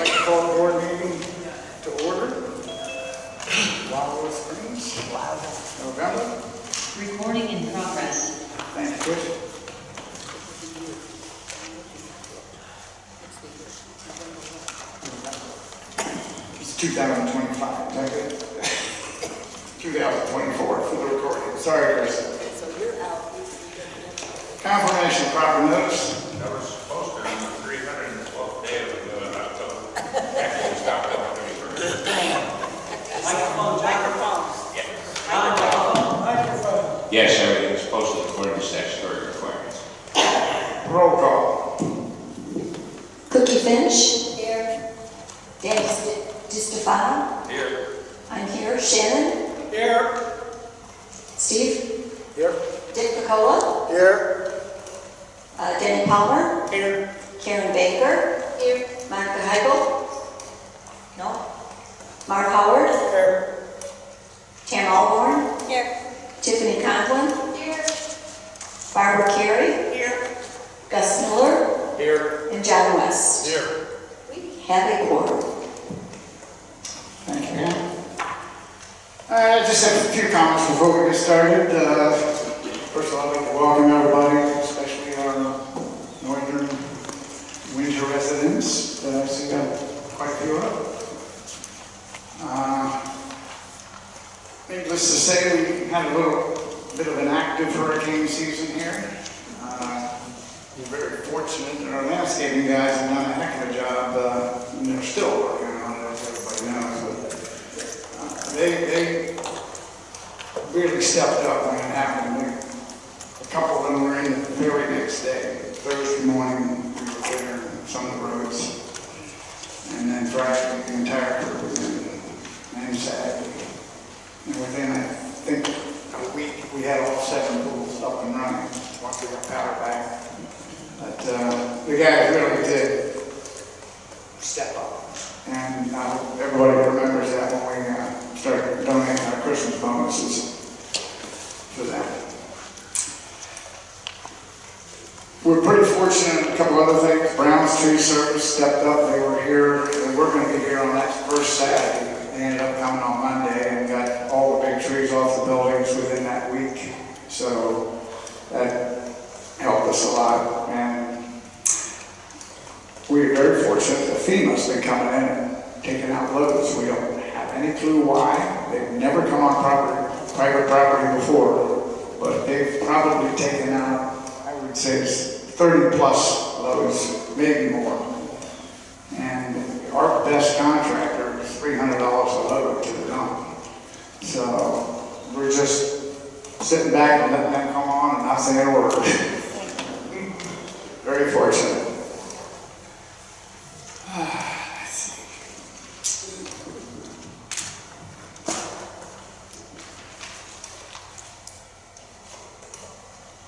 like to call the board meeting to order. Wildewood Springs, November. Recording in progress. Thank you, Chris. It's 2025, is that good? 2024 for the recording. Sorry, Chris. So you're out. Confirmation of proper notice. That was supposed to be on the 312th day of October. Actually, we stopped at the 31st. Microphones. Yes, everything is posted according to statutory requirements. Roll call. Cookie Finch. Here. Danny DiStefano. Here. I'm here. Shannon. Here. Steve. Here. Dick Picola. Here. Danny Palmer. Here. Karen Baker. Here. Monica Heigl. No. Mark Howard. Here. Tam Alborn. Here. Tiffany Conklin. Here. Barbara Carey. Here. Gus Miller. Here. And John West. Here. We have a quorum. Thank you. I just have a few comments before we get started. First of all, I'd like to welcome everybody, especially our northern Windsor residents. I see quite a few of them. Needless to say, we had a little bit of an active hurricane season here. We're very fortunate that our landscaping guys have done a heck of a job, and they're still working on it, as everybody knows. But, they really stepped up when it happened. A couple of them were in the very next day. Thursday morning, we were clearing some of the roads, and then Friday, the entire crew was in, and Saturday. And within, I think, a week, we had all 7 pools up and running once we got power back. But the guys really did step up. And everybody remembers that when we started donating our Christmas bonuses for that. We're pretty fortunate, a couple other things. Brown's Tree Service stepped up. They were here, and we're going to be here on that first Saturday. They ended up coming on Monday and got all the big trees off the buildings within that week. So that helped us a lot. And we're very fortunate that FEMA's been coming in and taking out loads. We don't have any clue why. They've never come on private property before, but they've probably taken out, I would say, 30 plus loads, maybe more. And our best contractor is $300 a load to the dump. So we're just sitting back and letting them come on and not saying a word. Very fortunate. Let's see.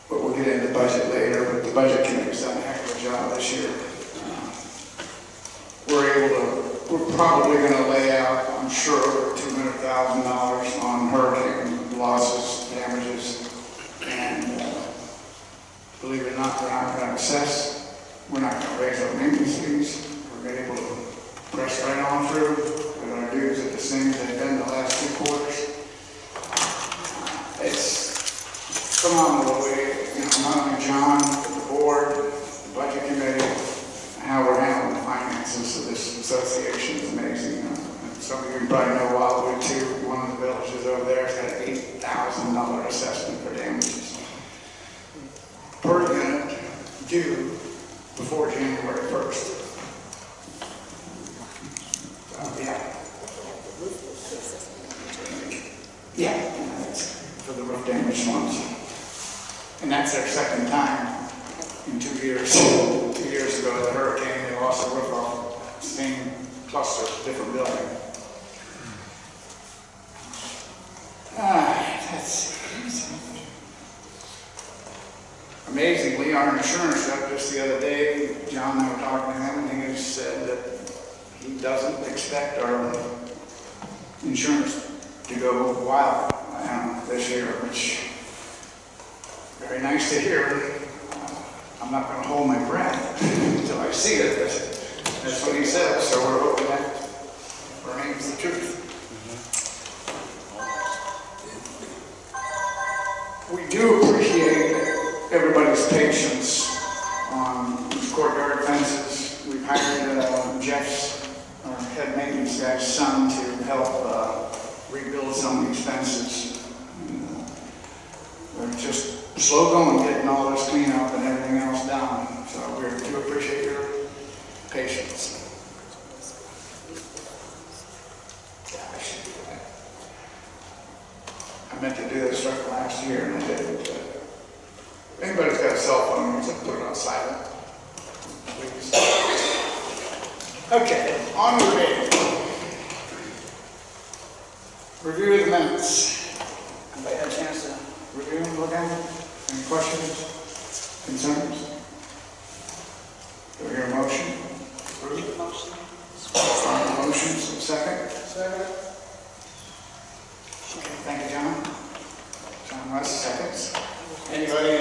But we'll get into the budget later, but the budget committee's done a heck of a job this year. We're probably going to lay out, I'm sure, $200,000 on hurricane losses, damages, and believe it or not, we're not going to assess. We're not going to raise our maintenance fees. We're going to be able to press right on through with our dues at the same as they've been the last 2 quarters. It's phenomenal the way, not only John, but the board, the budget committee, how we're handling the finances of this association is amazing. Some of you probably know Wildewood too. One of the villages over there has got an $8,000 assessment for damages per unit due before January 1st. Yeah, that's for the roof damaged ones. And that's their second time in 2 years. 2 years ago, the hurricane, they lost the roof off the same cluster, different building. That's amazingly, our insurance rep just the other day, John and I were talking to him, and he just said that he doesn't expect our insurance to go wild this year, which very nice to hear. I'm not going to hold my breath until I see it, but That's what he said, so we're hoping that remains the truth. We do appreciate everybody's patience on these courtyard fences. We've hired Jeff's, our head maintenance guy's son, to help rebuild some of these fences. And, we're just slow going, getting all this cleanup and everything else done. So we do appreciate your patience. Yeah, I should do that. I meant to do this stuff last year and I didn't. If anybody's got a cell phone, just put it on silent, please. Okay, on with it. Review of the minutes. Anybody had a chance to review them, look at them? Any questions, concerns? Do we hear a motion? Approve? Motion. Motions, second? Second. Okay, thank you, John. John West, seconds. Anybody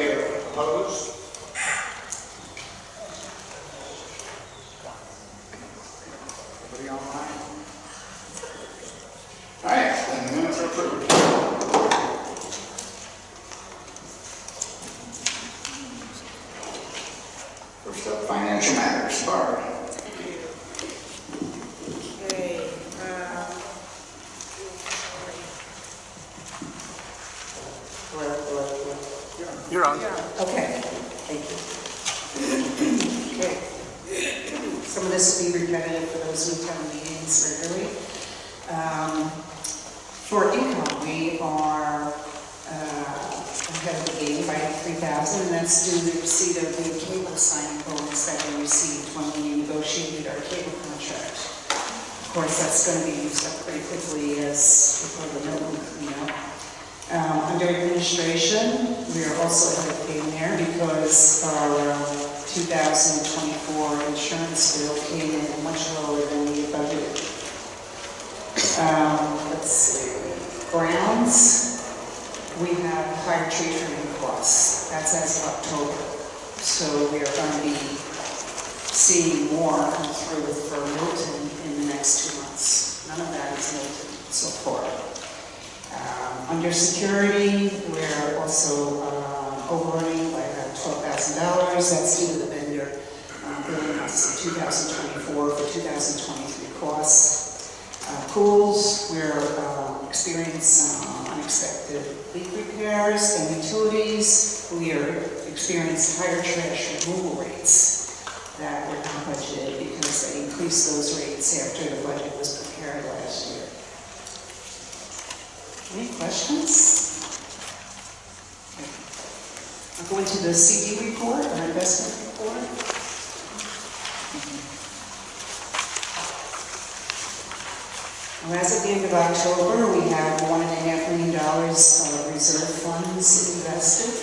opposed? Everybody online? All right, then the minutes are approved. First up, financial matters. Barb. Okay. You're on. Okay, thank you. Okay. Some of this will be repetitive for those who attend meetings regularly. For income, we are ahead of the game by $3,000, and that's due to the receipt of the cable signing bonus that we received when we negotiated our cable contract. Of course, that's going to be used up pretty quickly as before the Milton cleanup. Under administration, we are also ahead of the game there because our 2024 insurance bill came in much lower than we had budgeted. Let's see, grounds, we have higher tree trimming costs. That's as of October. So we are going to be seeing more come through for Milton in the next 2 months. None of that is Milton so far. Under security, we're also overrunning by about $12,000. That's due to the vendor billing us in 2024 for 2023 costs. Pools, we're experiencing unexpected leak repairs, and utilities, we are experiencing higher trash removal rates that were not budgeted because they increased those rates after the budget was prepared last year. Any questions? Okay. I'll go into the CD report, our investment report. Well, as of the end of October, we have $1.5 million of reserve funds invested,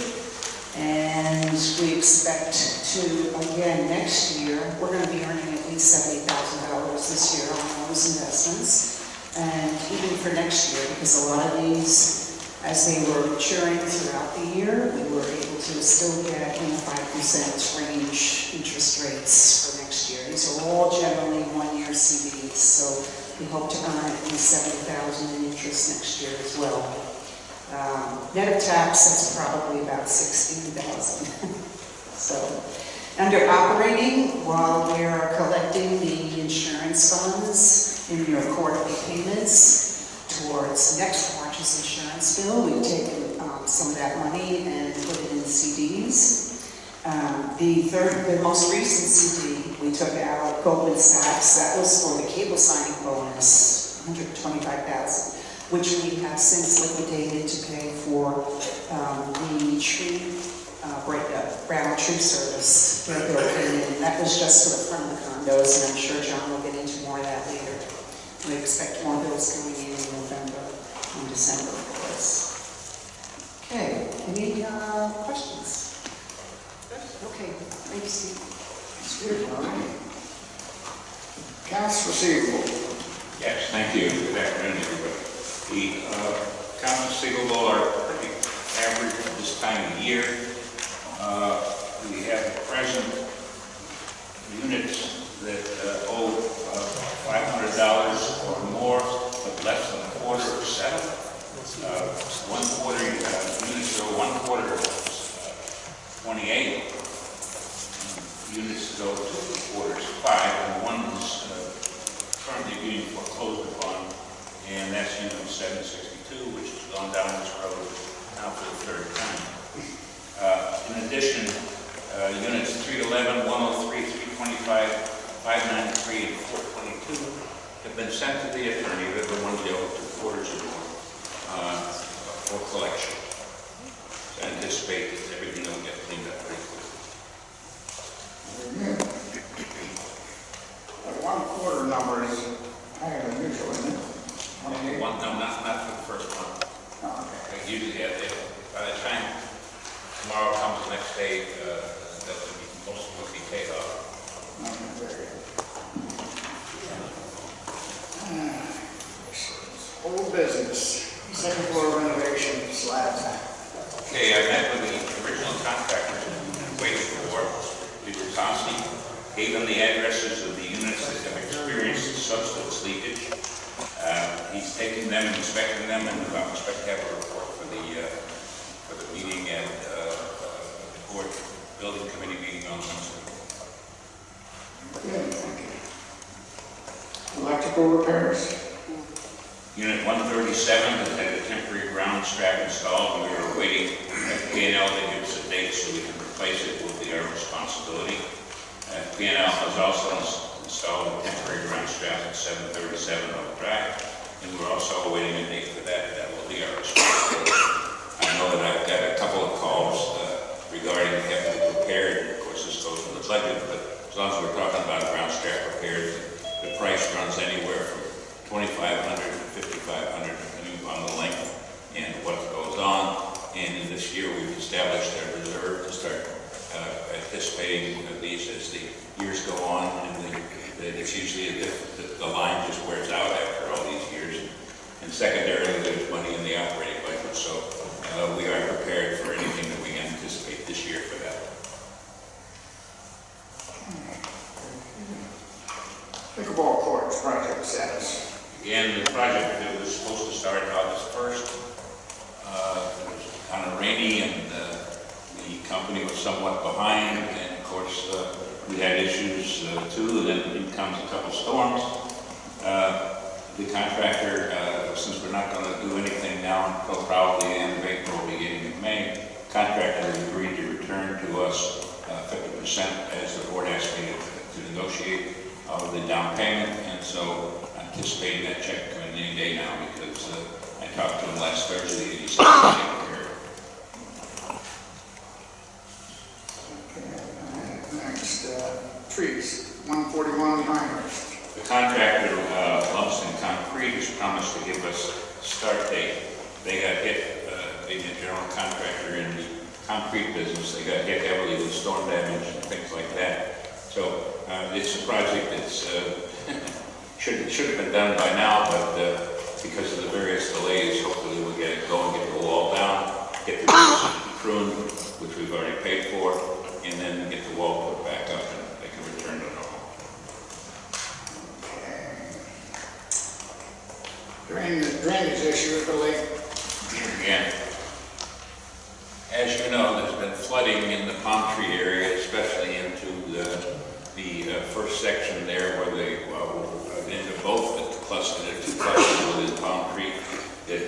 and we expect to, again, next year, we're going to be earning at least $70,000 this year on those investments. And even for next year, because a lot of these, as they were maturing throughout the year, we were able to still get in the 5% range interest rates for next year. These are all generally one-year CDs, so we hope to earn at least $70,000 in interest next year as well. Net of tax, that's probably about $16,000. So, under operating, while we are collecting the insurance funds in your quarterly payments towards next March's insurance bill, we've taken some of that money and put it in CDs. The most recent CD we took out, Goldman Sachs, that was for the cable signing bonus, $125,000, which we have since liquidated to pay for the tree breakup, Brown Tree Service. That was just for the front of the condos, and I'm sure John will get into more of that later. We expect more bills coming in November and December, of course. Okay, any questions? Okay, thanks, Steve. All right. Accounts receivable. Yes, thank you. Good afternoon, everybody. The accounts receivable are pretty average at this time of year. We have present units that owe more, but less than a quarter of 7. One quarter, units go 1/4 of 28. Units go 2/4 of 5, and one is currently being foreclosed upon, and that's unit 762, which has gone down this road now for the 3rd time. In addition, units 311, 103, 325, 593, and 422 have been sent to the attorney. They're the ones that owe 2/4 or more for collection. So I anticipate that everything will get cleaned up pretty quickly. That 1/4 number is higher than usual, isn't it? No, not for the first one. Oh, okay. They usually have, by the time tomorrow comes the next day, most of it will be paid off. Okay, very good. Old business, 2nd floor renovation slab. Okay, I met with the original contractors and waited for Mr. Toski, gave them the addresses of the units that have experienced substance leakage. He's taking them and inspecting them, and I expect to have a report for the meeting at the board building committee meeting on Wednesday. Good, thank you. Electrical repairs. Unit 137 has had a temporary ground strap installed, and we are waiting at P&L to give us a date so we can replace it. Will be our responsibility. P&L has also installed a temporary ground strap at 737 Oak Drive, and we're also awaiting a date for that. That will be our responsibility. I know that I've got a couple of calls regarding having it repaired. Of course, this goes in the budget, but as long as we're talking about ground strap repairs, the price runs anywhere from $2,500 to $5,500 depending upon the length and what goes on. And in this year, we've established a reserve to start anticipating these as the years go on, and it's usually the line just wears out after all these years. And secondarily, there's money in the operating budget, so we are prepared for anything that we anticipate this year for that. Pickleball courts project status. Again, the project that was supposed to start August 1st, it was kind of rainy, and the company was somewhat behind, and of course we had issues too, and then in comes a couple storms. The contractor, since we're not going to do anything now until probably the end of April, beginning of May, contractor agreed to return to us 50% as the board asked me to negotiate the down payment, and so anticipating that check coming any day now, because I talked to him last Thursday and he said he'd take care of it. Next, trees, 141 Pinehurst. The contractor, Lumsden Concrete, has promised to give us a start date. They got hit, being a general contractor in the concrete business, they got hit heavily with storm damage and things like that. So it's a project that's should have been done by now, but because of the various delays, hopefully we'll get it going, get the wall down, get the pruned, which we've already paid for, and then get the wall put back up and they can return to normal. Drainage issue at the lake. Again, as you know, there's been flooding in the palm tree area, especially into the first section there where they into both the cluster, there are 2 clusters within Palm Creek that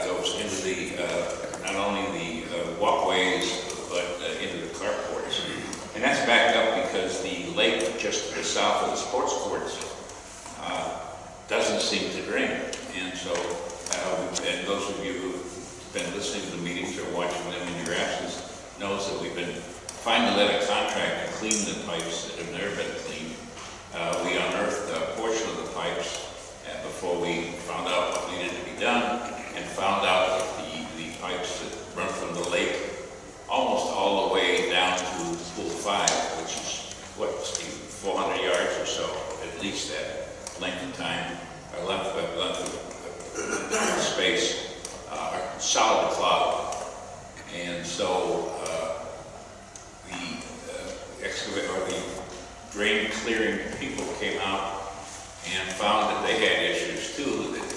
goes into the not only the walkways but into the carports, and that's backed up because the lake just to the south of the sports courts doesn't seem to drain, and so and those of you who've been listening to the meetings or watching them in your absence knows that we've been finally let a contractor clean the pipes that have never been cleaned. We unearthed a portion of the pipes before we found out what needed to be done, and found out that the pipes that run from the lake almost all the way down to Pool 5, which is, what, Steve, 400 yards or so, at least that length of time, or length of space, are solid clogged. And so the drain clearing people came out and found that they had issues too, that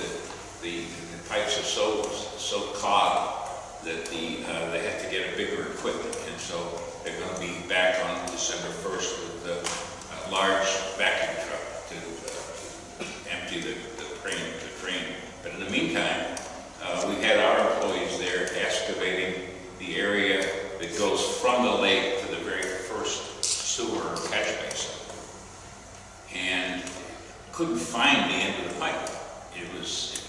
the pipes are so clogged that they have to get a bigger equipment, and so they're going to be back on December 1st with a large vacuum truck to empty the drain. But in the meantime, we had our employees there excavating the area that goes from the lake to the very first sewer catch basin, and couldn't find the end of the pipe. It was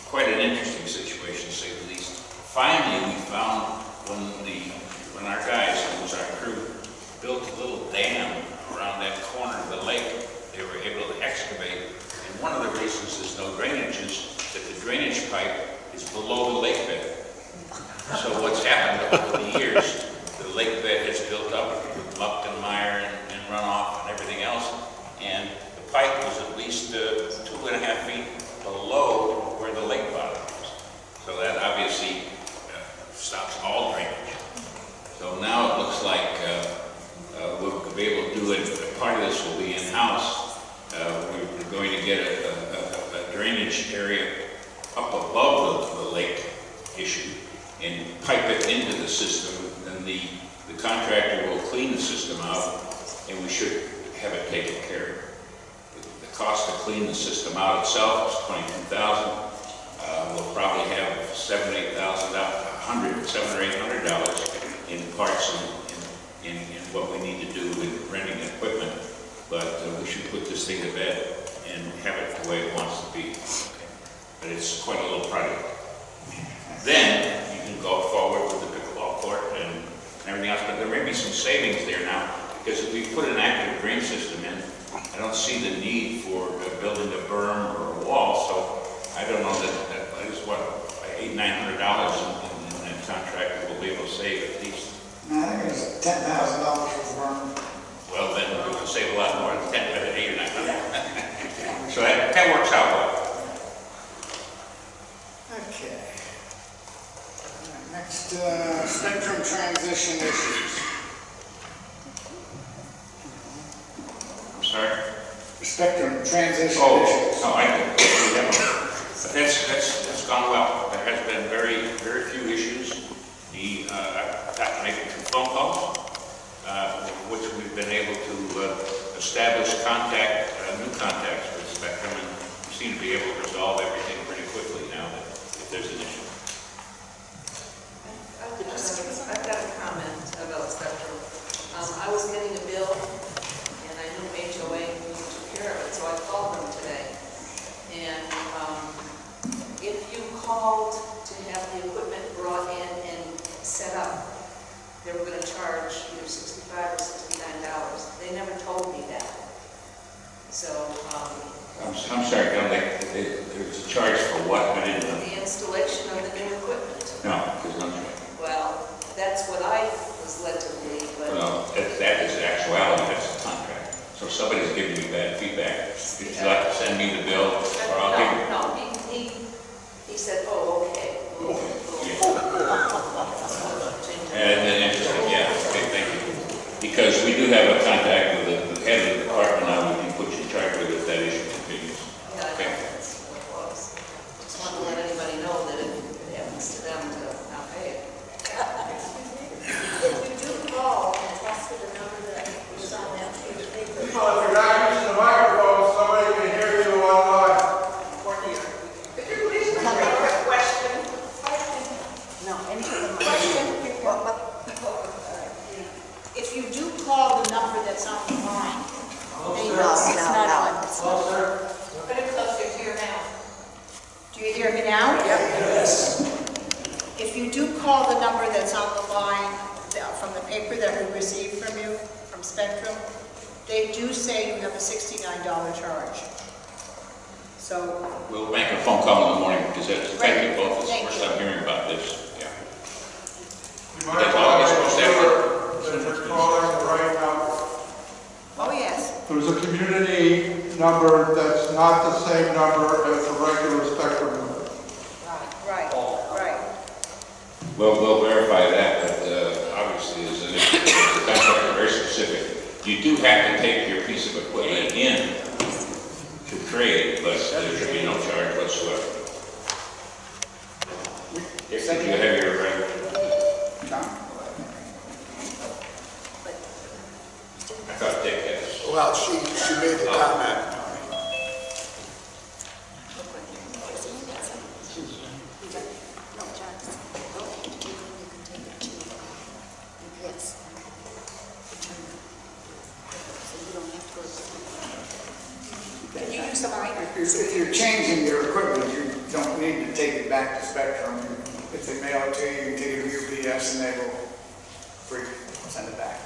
quite an interesting situation, to say the least. Finally, we found when our guys, who was our crew, built a little dam around that corner of the lake, they were able to excavate. And one of the reasons there's no drainage is that the drainage pipe is below the lake bed. So what's happened over the years, the lake bed has built up with muck and mire and runoff and everything else, and the pipe was at least 2.5 feet below where the lake bottom is. So that obviously stops all drainage. So now it looks like we'll be able to do it. Part of this will be in-house. We're going to get a drainage area up above the lake issue and pipe it into the system. Then the contractor will clean the system out, and we should have it taken care of. The cost to clean the system out itself is $22,000. We'll probably have $700 or $800 in parts in what we need to do with renting equipment, but we should put this thing to bed and have it the way it wants to be. But it's quite a little project. Then you can go forward with the pickleball court and everything else, but there may be some savings there now, because if we put an active drain system in, I don't see the need for building a berm or a wall, so I don't know that is what, $800–900 in that contract that we'll be able to save at least. I think it was $10,000 for the burn. Well, then we can save a lot more than 8 or 900. So that works out well. Okay. All right, next, spectrum transition issues. I'm sorry? Spectrum transition issues. Oh, I think that's gone well. There has been very few issues. I've got to make a few phone calls, which we've been able to establish new contacts with Spectrum, and we seem to be able to resolve everything pretty quickly now if there's an issue. I've got a comment about Spectrum. I was getting a bill, and I knew HOA took care of it, so I called them today. And if you called to have the equipment brought in and set up, they were going to charge either $65 or $69. They never told me that. So, I'm sorry, Bill, there's a charge for what? I didn't know. the installation of the new equipment. No, there's no charge. Well, that's what I was led to believe, but Well, that is actuality, that's the contract. So if somebody's giving you bad feedback, if you'd like to send me the bill, or I'll give you. no, he said, oh, okay. And then interesting, yeah, okay, thank you. Because we do have a contact with the head of the department now, we can put you in charge with if that issue continues. Yeah, I Okay. know that's what it was. Just want to let anybody know that if it happens to them to not pay it. If you do call and ask for the number that was on that piece of paper. Well, if you're not using the microphone, somebody can hear you online. Or here. Could you please repeat your question? No, any of them. If you do call the number that's on the line, they know it's not on. Closer. Put it closer to your mouth. Do you hear me now? Yes. If you do call the number that's on the line from the paper that we received from you, from Spectrum, they do say you have a $69 charge. So, We'll make a phone call in the morning, because that's, thank you both, it's the Thank first you. time hearing about this, yeah. You might That's all I guess we'll say. want to that you're calling the right number. oh yes, There's a community number that's not the same number as the regular Spectrum number. right. We'll verify that, but obviously, the contract is very specific You do have to take your piece of equipment in to trade, but there should be no charge whatsoever. If you have your, John? I thought Dick had. Well, she made the comment. Can you use the mic? If you're changing your equipment, you don't need to take it back to Spectrum. If they mail it to you, you can take it to WWS and they will send it back.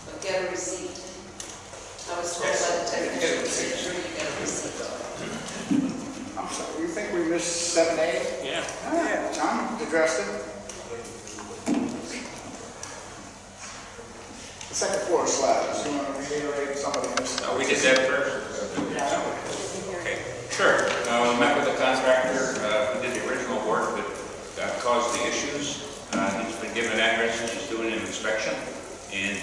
But get a receipt. I was told by the technician, make sure you get a receipt. I'm sorry, you think we missed 7A? Yeah. Yeah. John addressed it. The second floor slabs, you want to reiterate somebody missed? No, we did that first. Okay, sure. We met with the contractor, he did the original work that caused the issues. He's been given addresses, he's doing an inspection, and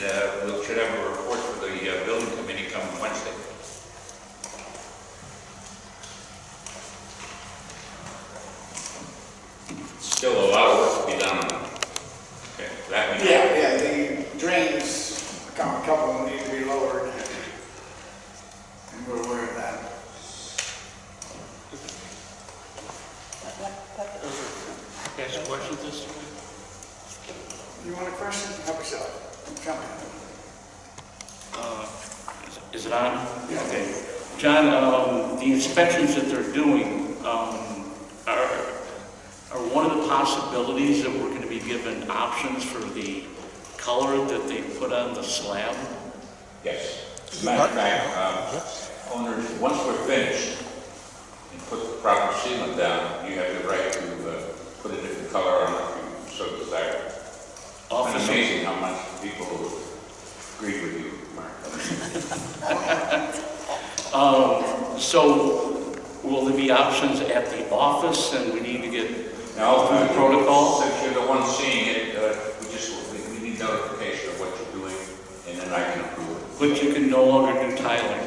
we should have a report for the building committee come Wednesday. Still a lot of work to be done on it. Okay, that we know. Yeah, the drains, a couple of them need to be lowered. And we're aware of that. Ask questions this time? You want a question? Help yourself. Jump Is it on? in. Okay. John, the inspections that they're doing, are one of the possibilities that we're going to be given options for the color that they put on the slab? Yes. As a matter of fact, owners, once we're finished and put the proper sealant down, you have the right to put a different color on it if you so desire. It's amazing how much people agree with you, Mark. So will there be options at the office and we need to get Now, through the protocol? Since you're the one seeing it, we need notification of what you're doing, and then I can approve it. But you can no longer do tiling.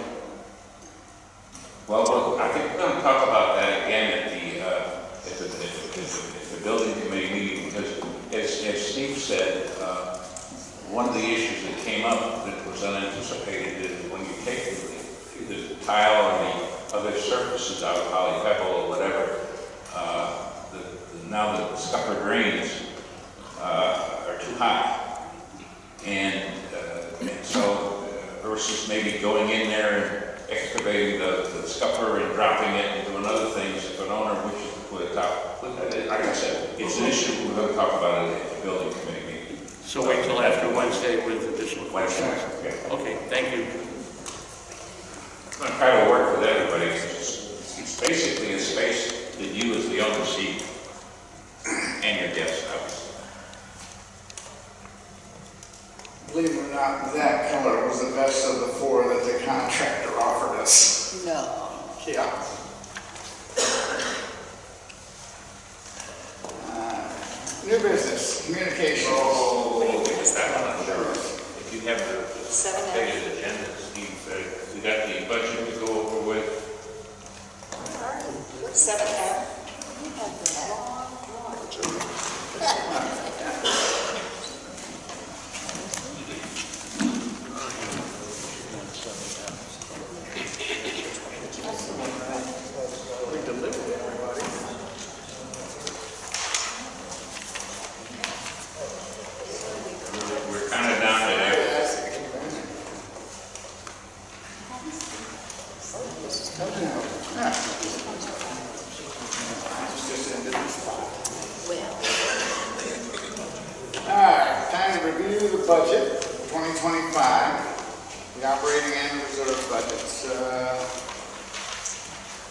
Well, I think we're going to talk about that again at the building committee meeting, because as Steve said, one of the issues that came up that was unanticipated is when you take the tile or the other surfaces out, poly pebble or whatever, now the scupper drains are too high. And so versus maybe going in there and excavating the scupper and dropping it and doing other things, if an owner wishes to put a top, like I said, it's an issue we're going to talk about it at the building committee meeting. So wait till after Wednesday with additional Wednesday, questions. okay. Okay, thank you. I'm going to try to work with everybody. It's basically a space that you as the owner see and your guests, obviously. Believe it or not, that color was the best of the four that the contractor offered us. No. Yeah. New business, communications. Oh, is that one? Sure. If you have the updated agenda, Steve, we got the budget to go over with. 7F. We're kind of down to that. All right, time to review the budget, 2025, the operating and reserve budgets.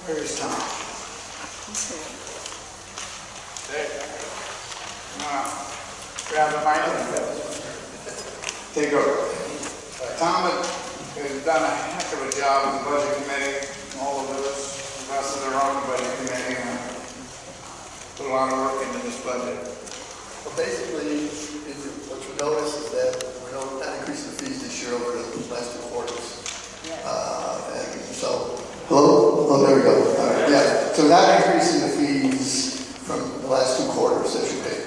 Where's Tom? There. Grab the mic. Take over. Tom has done a heck of a job in the budget committee, all of us, the rest of their own budget committee, put a lot of work into this budget. Well, basically, what you notice is that we're not increasing the fees this year over the the last 2 quarters. And so, hello? Oh, there we go. All right, yeah. So not increasing the fees from the last 2 quarters that you paid.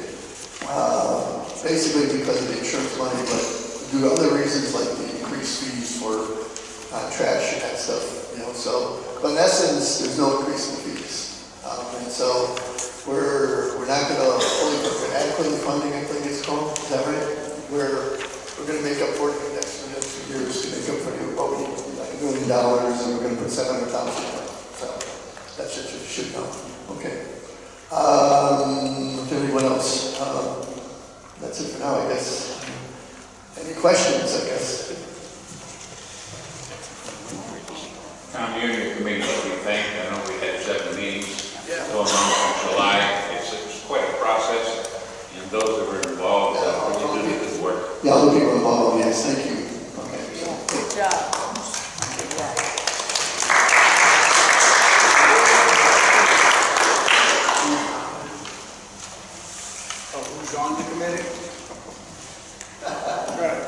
Basically because of the insurance money, but due to other reasons like the increased fees for trash and that stuff, you know. So, but in essence, there's no increase in the fees. And so we're not going to fully adequately funding, I think it's called. Is that right? We're going to make up for it in the next 2 years to make up for what we need, like $1 million, and we're going to put $700,000 in it. So that's what you should know. Okay. Anyone else? That's it for now, I guess. Any questions, I guess? Town Union Committee should be thanked. I know we had 7 meetings going on in July. It's quite a process, and those that were involved really did good work. Yeah, other people involved, yes, thank you. Okay. Good job. Who's on the committee? Right.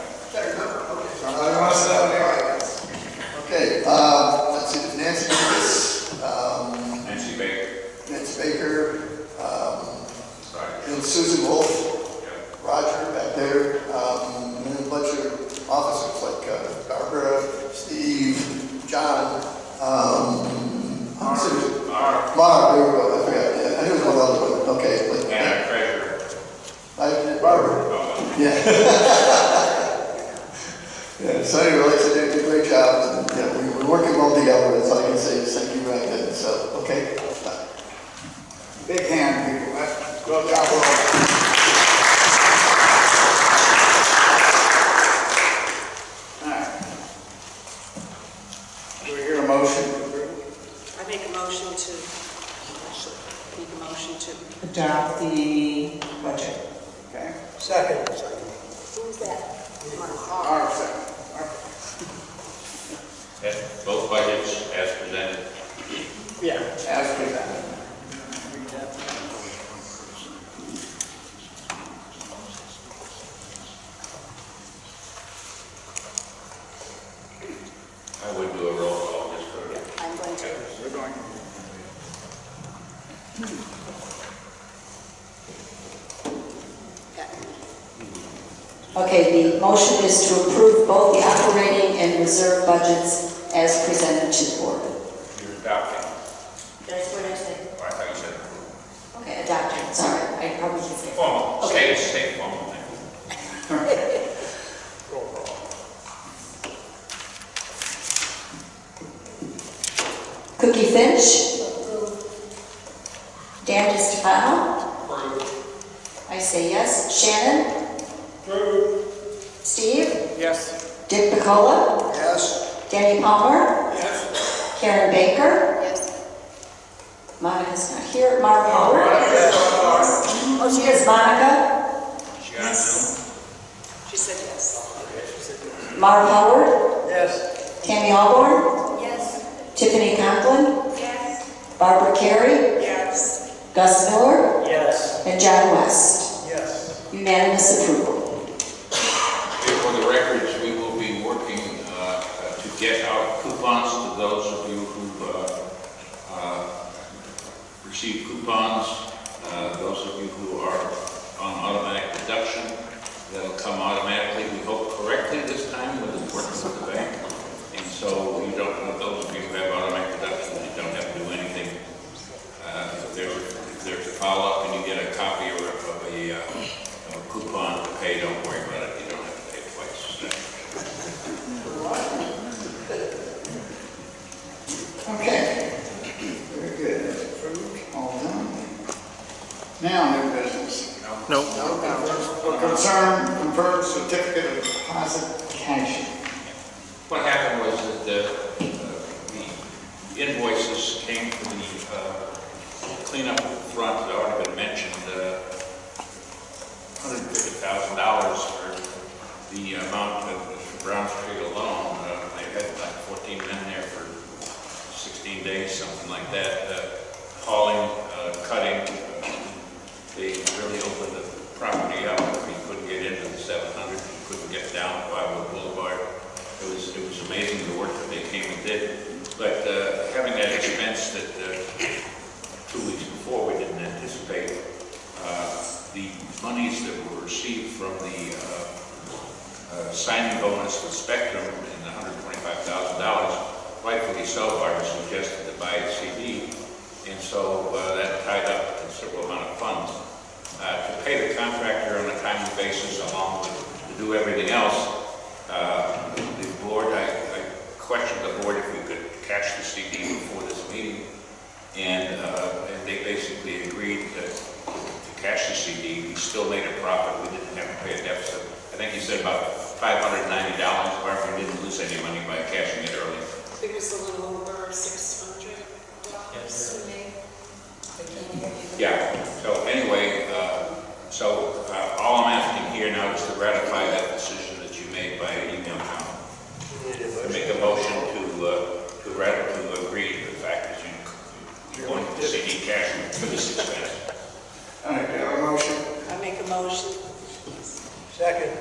Somebody wants to know anyway. Okay, let's see, Nancy Davis, Nancy Baker. Nancy Baker, Sorry. and Susan Wolf, Roger back there, and then a bunch of officers like Barbara, Steve, John, Mark, there we go, I forgot, yeah, I knew there was one other one, okay. But, And our treasurer. Barbara. Yeah. Yeah, so anyway, like I said, they did a great job, and yeah, we're working well together, that's all I can say is thank you right then, so, okay? Big hand, people. Go job well. All right. Do we hear a motion to approve? I make a motion to Adopt the budget. Okay. Second. Who's that? All right, second. Both budgets as presented. Yeah. As presented. I would do a roll call just for I'm going to. We're going. Okay, the motion is to approve both the operating and reserve budgets as presented to the board. You're adopting. That's what I said. Oh, I thought you said approve. Okay, adopted, sorry, I probably should say. Formal. Okay. Say formal. Cookie Finch. Dan DiStefano. I say yes. Shannon. Steve. Yes. Dick Picola. Yes. Danny Palmer. Yes. Karen Baker. Yes. Monica's not here. Mark Howard. Yes. Oh, she is Monica. She on Zoom? She said yes. Mark Howard. Yes. Tammy Alborn. Yes. Tiffany Conklin. Yes. Barbara Carey. Yes. Gus Miller. Yes. And John West. Yes. Unanimous approval. For the records, we will be working to get out coupons to those of you who receive coupons, those of you who are on automatic deduction. That'll come automatically, we hope correctly this time with working with the bank. And so you don't, those of you who have automatic deduction, you don't have to do anything. If there's a follow-up and you get a copy of a coupon to pay, don't worry about it. You don't have to pay twice. Okay. Very good. That's approved. All done. Now, new business. No. Confirm certificate of deposit cashing. What happened was that the invoices came for the cleanup at the front that already been mentioned, $150,000 for the amount of Brown Street alone. They had like 14 men there for 16 days, something like that, hauling, cutting. They really opened the property up. You couldn't get into the 700, you couldn't get down Wildewood Boulevard. It was events that 2 weeks before we didn't anticipate. The monies that were received from the signing bonus with Spectrum and the $125,000, rightfully so, Barbara suggested to buy a CD, and so that tied up a considerable amount of funds. To pay the contractor on a timely basis along with to do everything else, the board, I questioned the board if we could cash the CD before this meeting, and they basically agreed to cash the CD. We still made a profit. We didn't have to pay a deficit. I think he said about $590, where we didn't lose any money by cashing it early. I think it was a little over $600. Yes. Maybe. Yeah, so anyway, all I'm asking here now is to ratify that decision that you made by email, John. To make a motion to agree to the fact that you're going to CD cash for this expense. All right, do you have a motion? I make a motion. Second.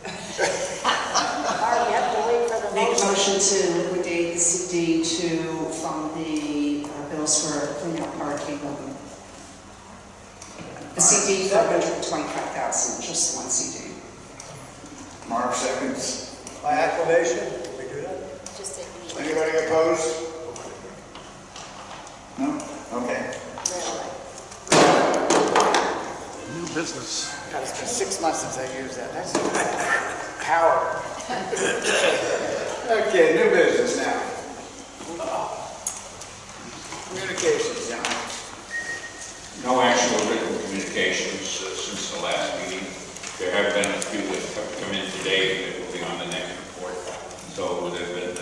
All right, you have to wait for the Make a motion. motion to liquidate the CD to fund the bills for cleanup parking. The CD for $125,000, just one CD. Mark seconds. By acclamation, can we do that? Just take the Anybody opposed? No? Okay. New business. God, it's been 6 months since I used that. That's power. Okay, new business now. Communications, John. No actual written communications since the last meeting. There have been a few that have come in today that will be on the next report. So there have been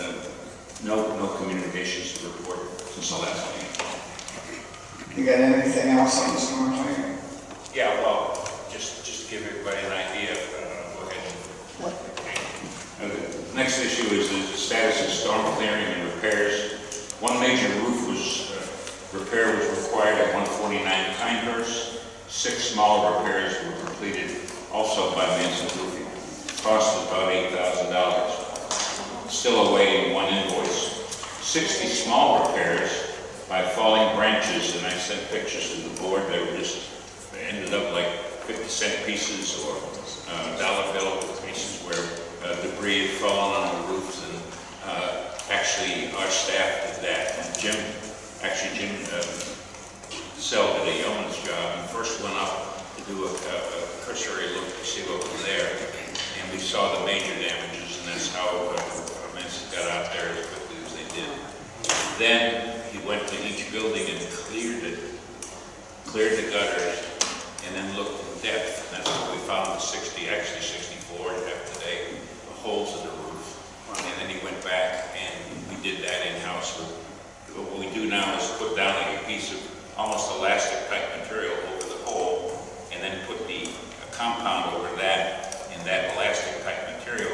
no communications to report since the last meeting. You got anything else on the storm clearing? Yeah, well, just to give everybody an idea, go ahead. The next issue is the status of storm clearing and repairs. One major roof repair was required at 149 Pinehurst. 6 small repairs were completed also by Manson Roofing. Cost was about $8,000. Still awaiting 1 invoice. 60 small repairs by falling branches, and I sent pictures to the board. They ended up like 50-cent pieces or dollar bill pieces where debris had fallen on the roofs, and actually our staff did that. And Jim Sell did a yeoman's job. He first went up to do a cursory look to see what was there, and we saw the major damages, and that's how Manson got out there as quickly as they did. Then he went to each building and cleared the gutters, and then looked in depth, and that's what we found was 60, actually 64 today, the holes in the roof. And then he went back and we did that in-house. What we do now is put down a piece of almost elastic type material over the hole, and then put the compound over that, and that elastic type material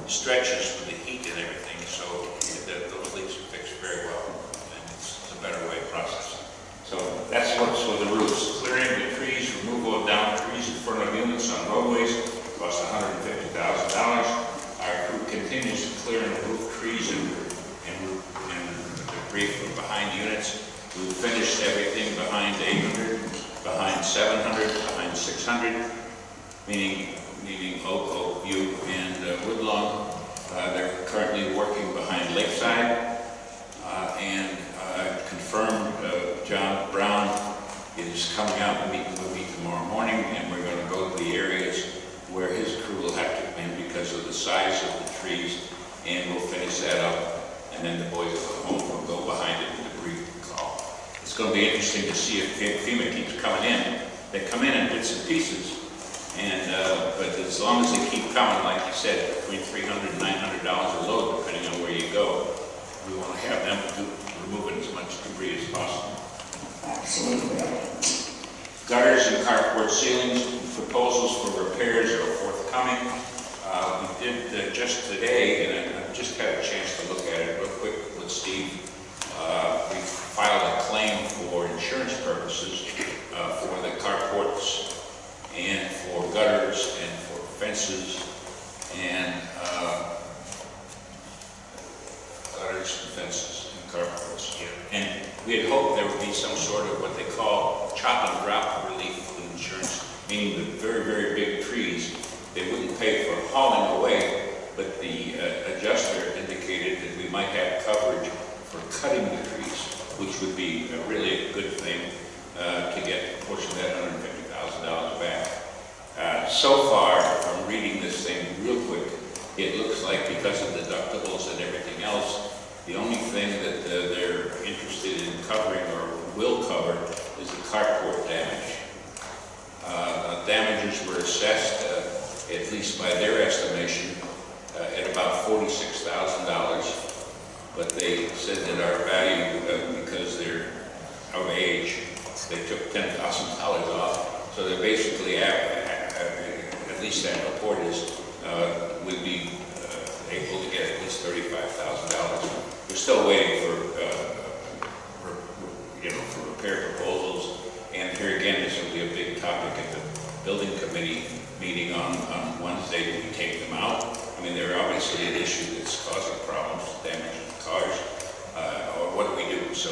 stretches with the heat and everything, so those leaks are fixed very well, and it's a better way of processing. So that's what's with the roofs. Clearing the trees, removal of downed trees in front of units on roadways costs $150,000. Our crew continues to clear and remove trees and debris from behind units. We've finished everything behind 800, behind 700, behind 600, meaning Oak View and Woodlawn. They're currently working behind Lakeside, and confirmed John Brown is coming out and meeting with me tomorrow morning, and we're going to go to the areas where his crew will have to come in because of the size of the trees, and we'll finish that up, and then the boys at home will go behind it and debris call. It's going to be interesting to see if FEMA keeps coming in. They come in bits and pieces, and but as long as they keep coming, like you said, between $300 and $900 a load, depending on where you go, we want to have them removing as much debris as possible. Absolutely. Gutters and carport ceilings, proposals for repairs are forthcoming. We did just today, and I just had a chance to look at it real quick with Steve. We filed a claim for insurance purposes for the carports and for gutters and for fences and gutters and fences and carports. And we had hoped there would be some sort of what they call chop and drop relief with insurance, meaning the very, very big trees, they wouldn't pay for hauling away, but the adjuster indicated that we might have coverage for cutting the trees, which would be really a good thing to get a portion of that $150,000 back. So far, from reading this thing real quick, it looks like because of deductibles and everything else, the only thing that they're interested in covering or will cover is the carport damage. Damages were assessed, at least by their estimation, at about $46,000. But they said that our value, because they're of age, they took $10,000 off. So they basically, at least that report is, would be able to get at least $35,000. We're still waiting for repair proposals. And here again, this will be a big topic at the building committee meeting on Wednesday. Do we take them out? I mean, they're obviously an issue that's causing problems, damaging cars, or what do we do? So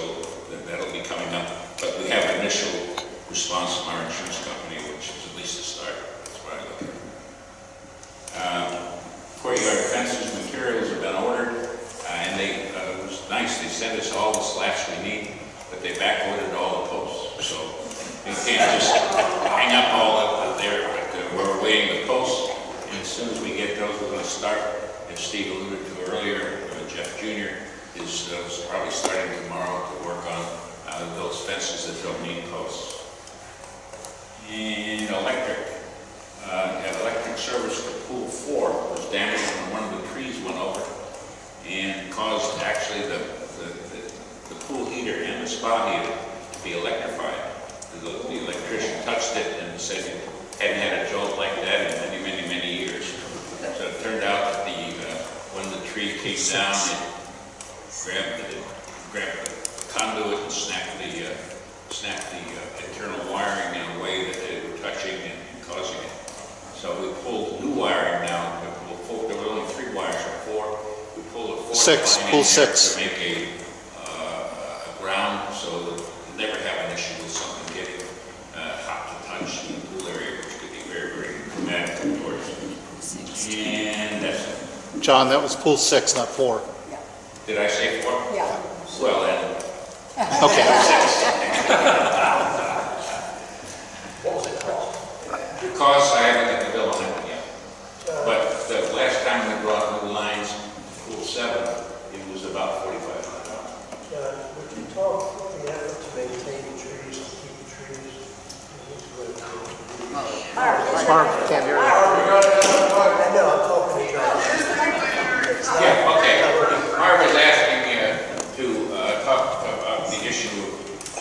that'll be coming up. But we have initial response from our insurance company, which is at least a start. That's what I look at. Courtyard fences materials have been ordered, and it was nice. They sent us all the slats we need, but they back ordered all the posts. So you can't just hang up all up there, but we're waiting the posts. And as soon as we get those, we're going to start, as Steve alluded to earlier, Jeff Jr. is probably starting tomorrow to work on those fences that don't need posts. And electric service for pool 4 was damaged when one of the trees went over and caused actually the pool heater and the spa heater to be electrified. The electrician touched it and said it hadn't had a jolt like that in many, many, many years. So it turned out that when the tree came down, it grabbed the conduit and snapped the internal wiring in a way that they were touching and causing it. So we pulled new wiring now. There were only 3 wires or 4. We pulled a 4th line in there to make a ground so that we never have an issue with something getting hot to touch in the pool area, which could be very, very dramatic, of course. And that's it. John, that was pool 6, not 4. Did I say 4? Yeah. Well, then. Okay. What was it called? Because I haven't got the bill on it yet. But the last time we brought new lines, pool 7, it was about $4,500. Would you talk about the effort to maintain the trees, to keep the trees? Mark, can't hear you. I know, I'm talking to John. Yeah, okay. Marv was asking me to talk about the issue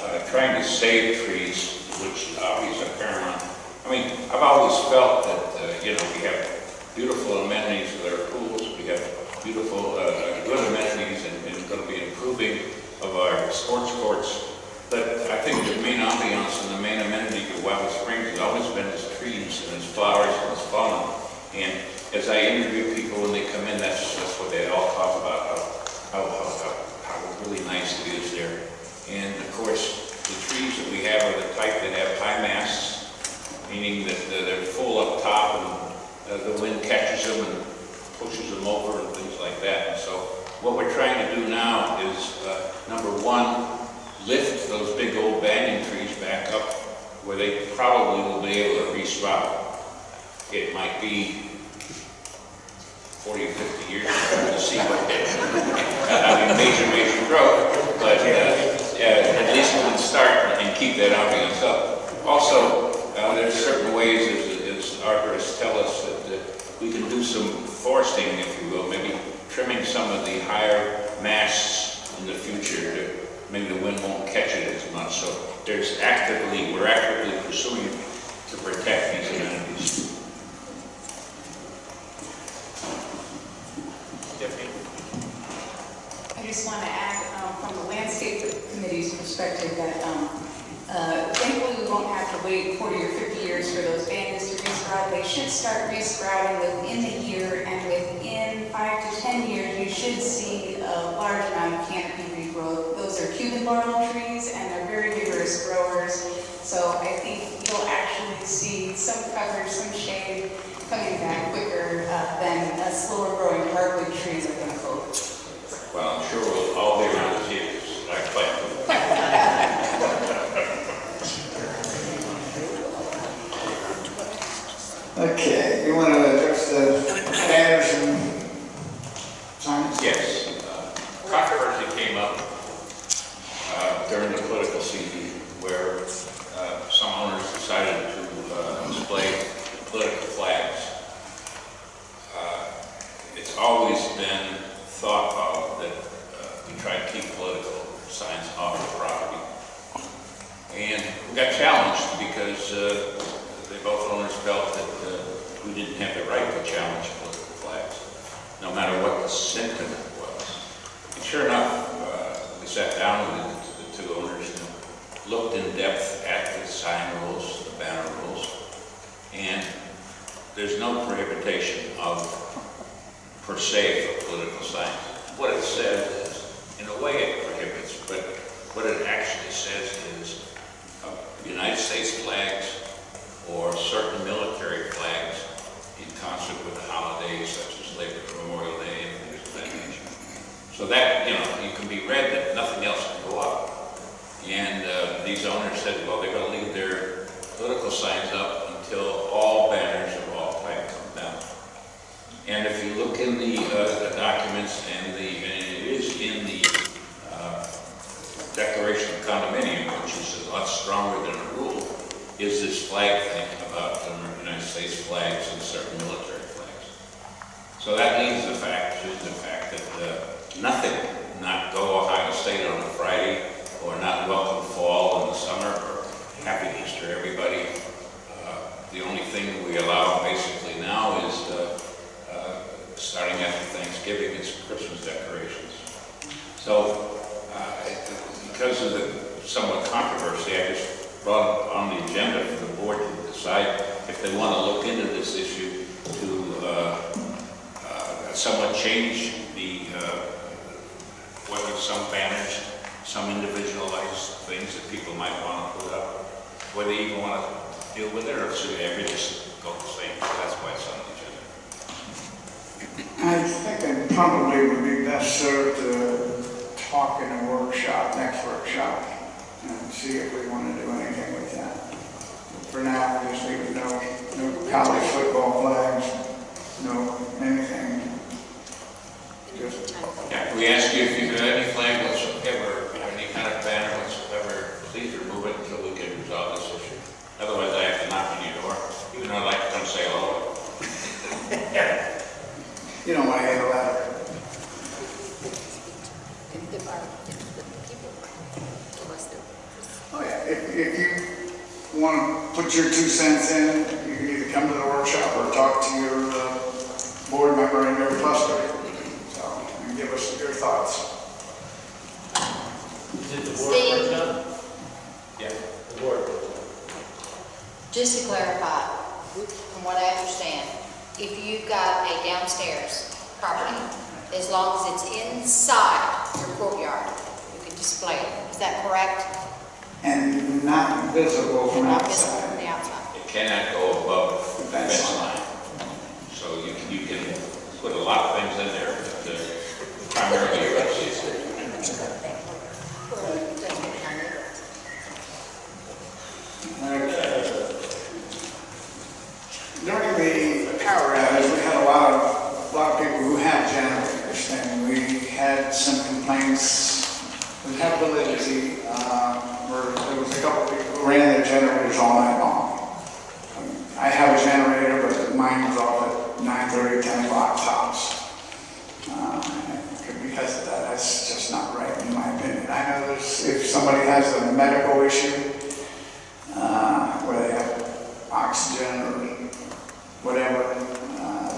of trying to save trees, which obviously is paramount. I mean, I've always felt that, we have beautiful amenities with our pools. We have beautiful, good amenities and going to be improving of our sports courts. But I think the main ambiance and the main amenity to Wild Springs has always been its trees and its flowers and its fauna. And as I interview people when they come in, that's what they all talk about, how really nice it is there. And of course, the trees that we have are the type that have high masts, meaning that they're full up top and the wind catches them and pushes them over and things like that. And so what we're trying to do now is, number 1, lift those big old banyan trees back up where they probably will be able to resprout. It might be 40 or 50 years to see what major growth, but at least we can start and keep that ambiance up. Also, there's certain ways, as arborists tell us, that we can do some foresting, if you will, maybe trimming some of the higher masts in the future. Maybe the wind won't catch it as much. So we're actively pursuing to protect these amenities. I just want to add, from the landscape committee's perspective, that thankfully we won't have to wait 40 or 50 years for those banyans to resprout. They should start resprouting within the year, and within 5 to 10 years, you should see a large amount of canopy growth. Those are Cuban laurel trees, and they're very vigorous growers. So I think you'll actually see some coverage, some shade coming back quicker than a slower growing hardwood trees are going to cope. Well, I'm sure we'll all be around to see it. I plan. Okay, you want to address the banners and signs? Yes. Controversy came up during the political season where some owners decided to display political flags. It's always been thought of that we try to keep political signs off the property. And we got challenged because they both owners felt that we didn't have the right to challenge political flags, no matter what the sentiment was. And sure enough, we sat down with the two owners and looked in depth at the sign rules, the banner rules, and there's no prohibition of, per se, for political signs. What it says is, in a way it prohibits, but what it actually says is United States flags or certain military flags in concert with holidays such as Memorial Day and things of that nature. So that, you can be read that nothing else can go up. And these owners said, well, they're going to leave their political signs up until all banners of all type come down. And if you look in the documents, and it is in the Declaration of Condominium, which is a lot stronger than a rule, is this flag thing about the United States flags and certain military flags. So that leads the fact that nothing, not go Ohio State on a Friday, or not welcome fall in the summer, or happy Easter everybody. The only thing we allow basically now is starting after Thanksgiving is Christmas decorations. So because of the somewhat controversy, I just brought it on the agenda for the board to decide if they want to look into this issue to somewhat change the whether some banners, some individualized things that people might want to put up, whether you even want to deal with it, or should they ever just go the same? That's why it's on the agenda. I think it probably would be best served to talk in a workshop, next workshop, and see if we want to do anything with that. For now, we just leave it, no college football flags, no anything. Just Yeah, we ask you if you have any flag whatsoever, any kind of banner whatsoever, please remove it until we can resolve this issue. Otherwise, I have to knock on your door, even though I'd like to come say hello. You don't want to get a letter. Oh yeah, if you want to put your 2 cents in, you can either come to the workshop or talk to your board member in your cluster. So, and give us your thoughts. Is it the board workshop? Yeah. The board. Just to clarify, from what I understand, if you've got a downstairs property, as long as it's inside your courtyard, you can display it. Is that correct? And not visible from Not visible outside. from the outside. It cannot go above the fence line. So you can put a lot of things in there, but primarily you're going to see it. During the power outage, we had a lot of people who have generators, and we had some complaints that have validity, where there was a couple of people who ran their generators all night long. I have a generator, but mine was off at 9:30, 10 o'clock tops. Because of that, that's just not right in my opinion. I know if somebody has a medical issue, where they have oxygen or whatever,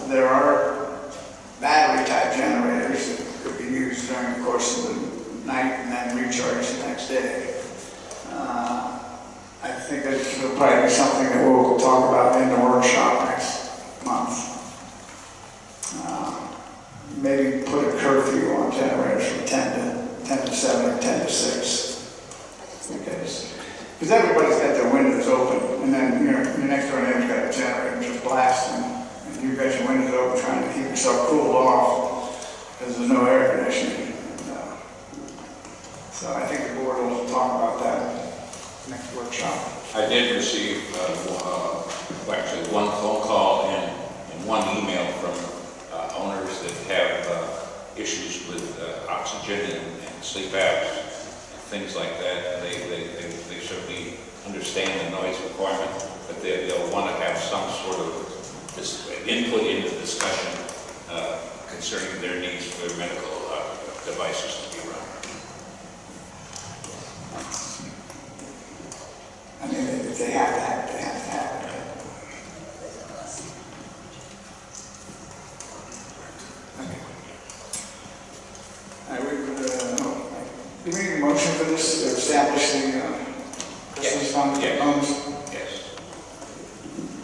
there are battery type generators that could be used during the course of the night and then recharged the next day. I think that will probably be something that we'll talk about in the workshop next month. Maybe put a curfew on generators from 10 to 10 to 7 or 10 to 6. Because everybody's got their windows open, and then, you know, your next door neighbor's got a generator just blasting, and you've got your windows open trying to keep yourself cooled off, because there's no air conditioning. So I think the board will talk about that next workshop. I did receive, actually, one phone call and one email from owners that have issues with oxygen and sleep apps, and things like that. They certainly understand the noise requirement, but they'll want to have some sort of input into the discussion concerning their needs for medical devices to be run. I mean, if they have to have it, they have to have it. Do we need a motion for this to establish the Christmas fund for homes? Yes.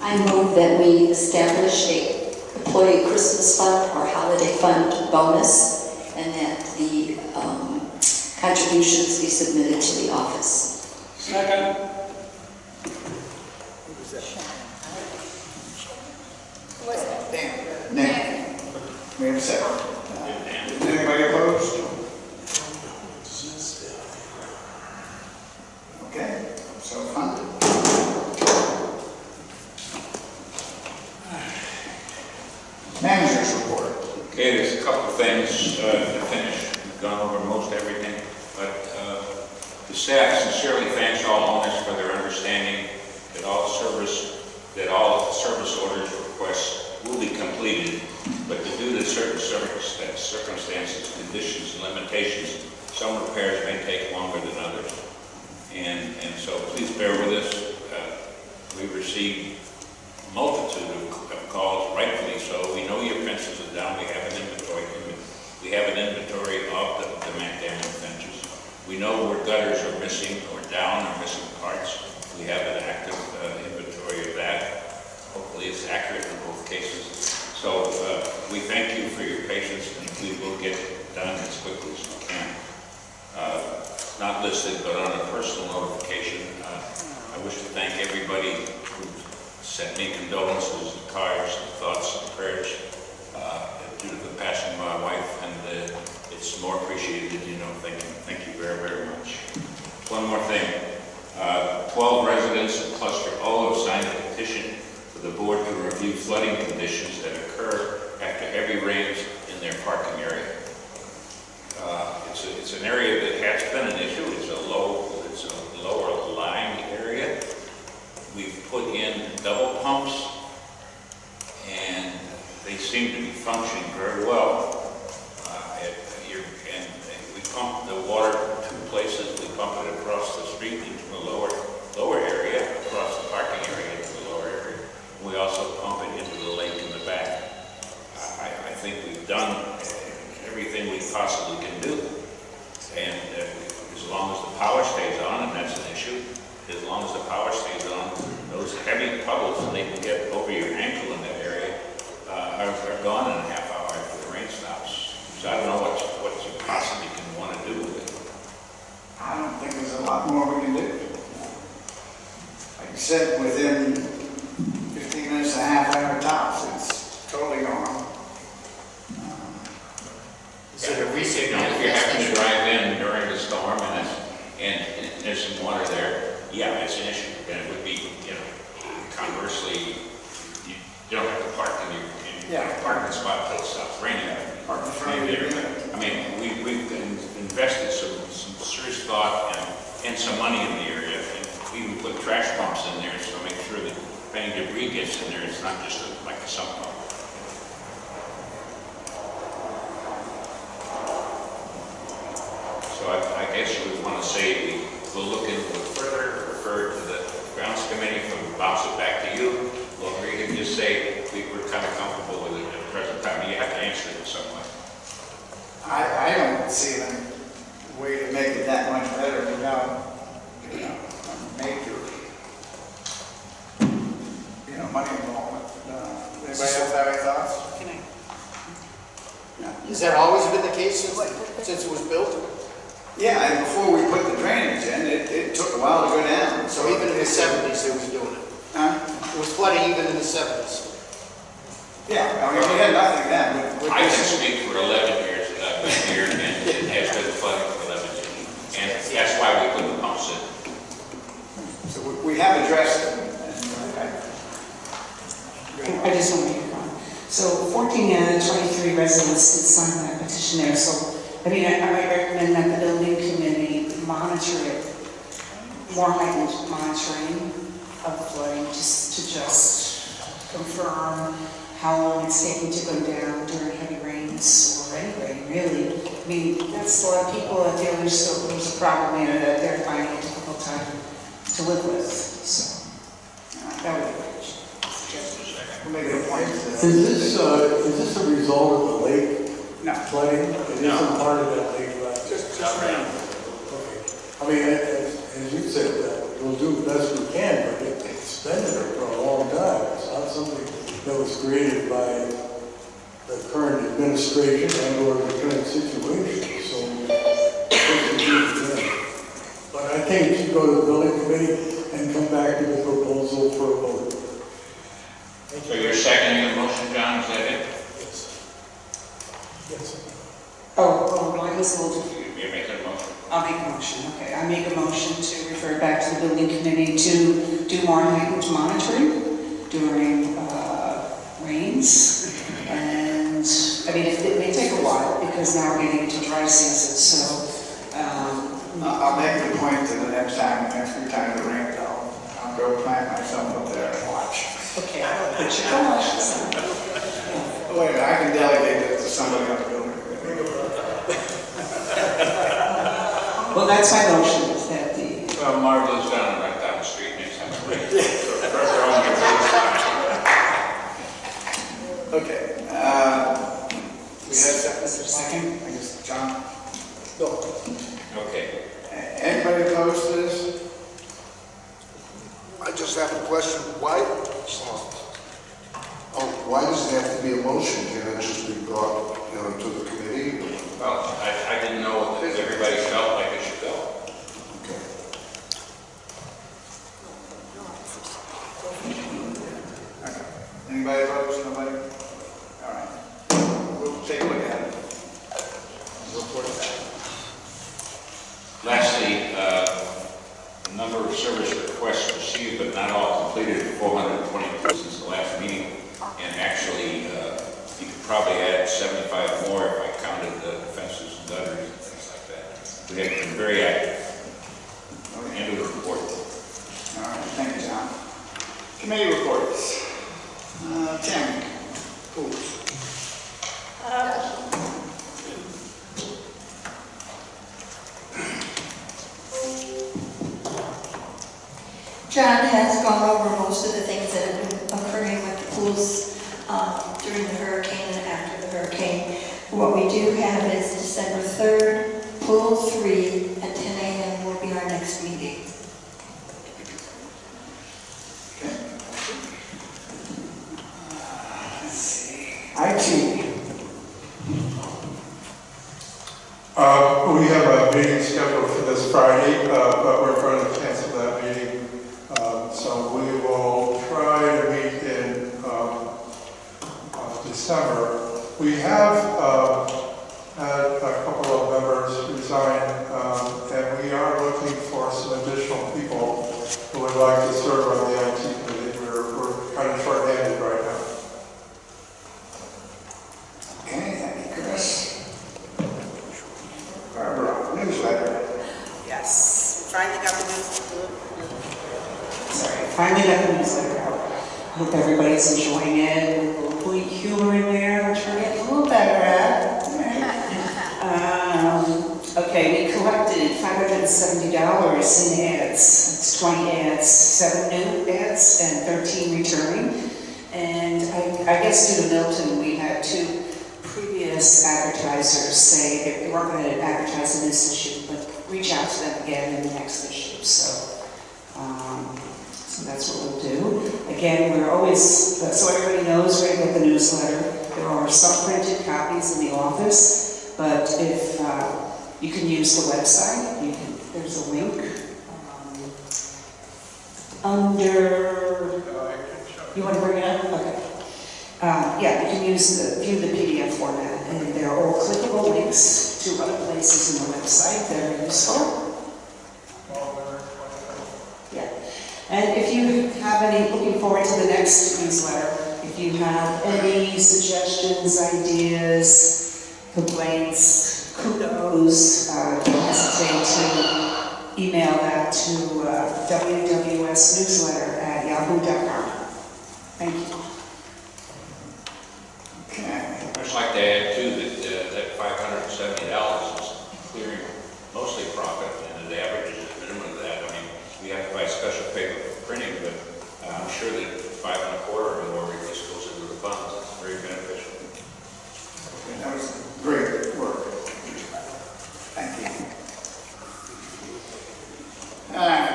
I move that we establish a employee Christmas fund or holiday fund bonus, and that the contributions be submitted to the office. Second. Who was that? Dan. We have a second. Anybody opposed? Okay, so funded. Manager's report. Okay, there's a couple of things to finish. We've gone over most everything, but the staff sincerely thanks all owners for their understanding that all service orders requests will be completed, but due to certain circumstances, conditions, and limitations, some repairs may take longer than others. And so please bear with us. We've received a multitude of calls, rightfully so. We know your fences are down. We have an inventory. We have an inventory of the damaged fences. We know where gutters are missing or down or missing parts. We have an active inventory of that. Hopefully it's accurate in both cases. So we thank you for your patience, and we will get it done as quickly as we can. Not listed, but on a personal notification, I wish to thank everybody who sent me condolences, cards, thoughts, and prayers due to the passing of my wife, and it's more appreciated, you know. Thank you very, very much. One more thing. 12 residents of Cluster O have signed a petition for the board to review flooding conditions that occur after heavy rains in their parking area. It's an area that has been an issue. It's a lower lying area. We've put in double pumps, and they seem to be functioning very well. And we pump the water two places. We pump it across the street into the lower area, across the parking area into the lower area. We also pump it into the lake in the back. I think we've done everything we possibly can do. And as long as the power stays on, and that's an issue, as long as the power stays on, those heavy puddles, and they can get over your ankle in that area, are gone in a half hour after the rain stops. So I don't know what you possibly can want to do with it. I don't think there's a lot more we can do. Like you said, within 15 minutes, a half hour tops, it's totally gone. If you happen to drive in during the storm and there's some water there, yeah, it's an issue. And it would be, conversely, you don't have to park in your parking spot until it stops raining. I mean, we've invested some serious thought and some money in the area, and we even put trash pumps in there to make sure that if any debris gets in there, it's not just like a sump pump. So I guess you would want to say we'll look into it further, refer to the grounds committee, bounce it back to you. Well, we can just say we're kind of comfortable with it at the present time. You have to answer it in some way. I don't see a way to make it that much better without, major, money involvement. Anybody else have any thoughts? Has that always been the case since it was built? Yeah, and before we put the drainage in, it took a while to go down. So even in the 70s, they was doing it. It was flooding even in the 70s. Yeah, I mean, we had nothing then. I can speak for 11 years that I've been here, and it has been flooding for 11 years. And that's why we put the pumps in. So we have addressed it. I just want to make a comment. So 14 out of 23 residents did sign that petition there, so, I mean, I might recommend that the building committee monitor it, more heightened monitoring of the flooding, just to confirm how long it's taking to go down during heavy rains, or any rain, really. I mean, that's a lot of people that feel there's a problem there that they're finding a difficult time to live with, so that would be great. We'll make it a point. Is this a result of the lake flooding? It isn't part of that lake flood? Just rain. Okay. I mean, as you said, we'll do the best we can, but it's been there for a long time. It's not something that was created by the current administration and or the current situation. So, but I think it should go to the building committee and come back to the proposal for a vote. So you're seconding the motion, John, is that it? Yes. Oh, mine was a little. You're making a motion? I'll make a motion, okay. I make a motion to refer back to the building committee to do more heightened monitoring during rains. And, I mean, it may take a while because now we're getting into dry season, so. I'll make the point to the next time it rains, I'll go plant myself up there and watch. Okay, I will put you on. Wait a minute, I can delegate that to somebody on the building. Well, that's my motion, is that the... Well, Marv lives right down the street next time it rains. Okay. We have a second? I guess, John? No. Okay. Anybody opposed to this? I just have a question. Why does it have to be a motion? Can it just be brought, to the committee? Well, I didn't know if everybody felt like it should go. Okay. Anybody opposed? Nobody? All right. We'll take a look at it. Report it back. Lastly, the number of service requests received but not all completed, 422 since the last meeting. And actually, you could probably add 75 more if I counted the fences and gutters and things like that. We have been very active. End of the report. All right, thank you, John. Committee reports. Tim, please. John has gone over most of the things that have been occurring with the pools during the hurricane and after the hurricane. What we do have is December 3rd, pool 3 at 10 a.m. will be our next meeting. Let's see. IT. We have a meeting scheduled for this Friday, but we're going to cancel that meeting. So we will try to meet in December. We have had a couple of members resign, and we are looking for some additional people who would like to serve on the IT committee. We're kind of short-handed right now. Okay, thank you, Chris. Barbara, newsletter. Yes, finally got the news. Sorry, finally got the newsletter out. Hope everybody's enjoying it. A little bleak humor in there, which we're getting a little better at. Okay, we collected $570 in ads. It's 20 ads, 7 new ads and 13 returning. And I guess due to Milton, we had 2 previous advertisers say that they weren't going to advertise in this issue, but reach out to them again in the next issue. So that's what we'll do. Again, we're always, so everybody knows where to get the newsletter. There are some printed copies in the office, but if You can use the website, there's a link. Under, you want to bring it up? Okay. Yeah, you can view the PDF format, and they're all clickable links to other places in the website that are useful. Yeah. And if you have any, looking forward to the next newsletter, if you have any suggestions, ideas, complaints, kudos, don't hesitate to email that to wwsnewsletter@yahoo.com. Thank you. Okay. I'd just like to add too that $570 is clearing mostly profit, and the average is minimum of that. I mean, we have to buy special paper for printing, but I'm sure that $5.25 or more just goes into the funds. It's very beneficial. Okay, that was great work. Thank you.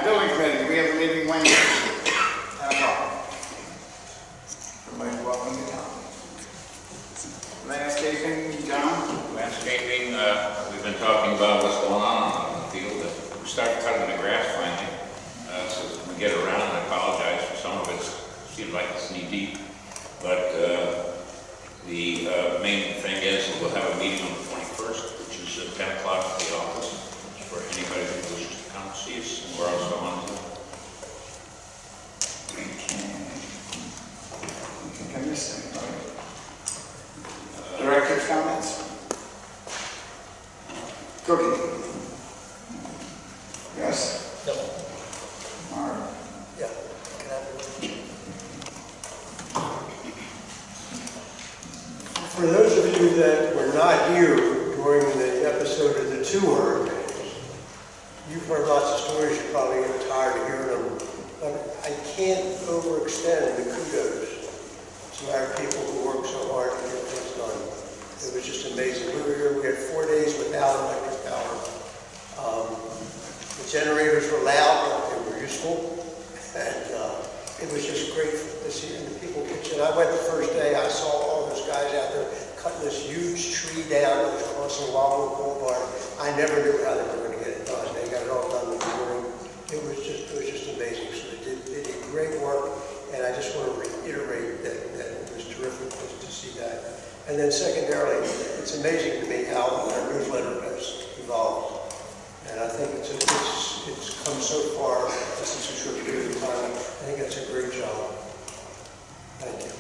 Building committee, we have a meeting Wednesday. 10 o'clock. Everybody's welcome to come. Landscaping, John? Landscaping, we've been talking about what's going on in the field. We started cutting the grass finally, so we get around, and I apologize for some of it. Seems like it's knee deep, but the main thing is that we'll have a meeting on the 21st, which is at 10 o'clock at the office, for anybody who wishes to come see us, and we're also on Zoom. I think I missed anybody. Director's comments? Cookie? Yes? No. Mark? Yeah. Can I have it? For those of you that were not here during the episode of the 2 hurricanes, you've heard lots of stories, you probably get tired of hearing them, but I can't overextend the kudos to our people who work so hard to get things done. It was just amazing. We were here, we had 4 days without electric power. The generators were loud, but they were useful. And it was just great to see the people pitching. I went the first day, I saw all those guys out there cutting this huge tree down that was crossing Wildewood Boulevard. I never knew how they were going to get it done. They got it all done in the morning. It was just amazing. So they did great work, and I just want to reiterate that it was terrific to see that. And then secondarily, it's amazing to me how our newsletter has evolved. And I think it's come so far in such a short period of time. I think that's a great job. Thank you.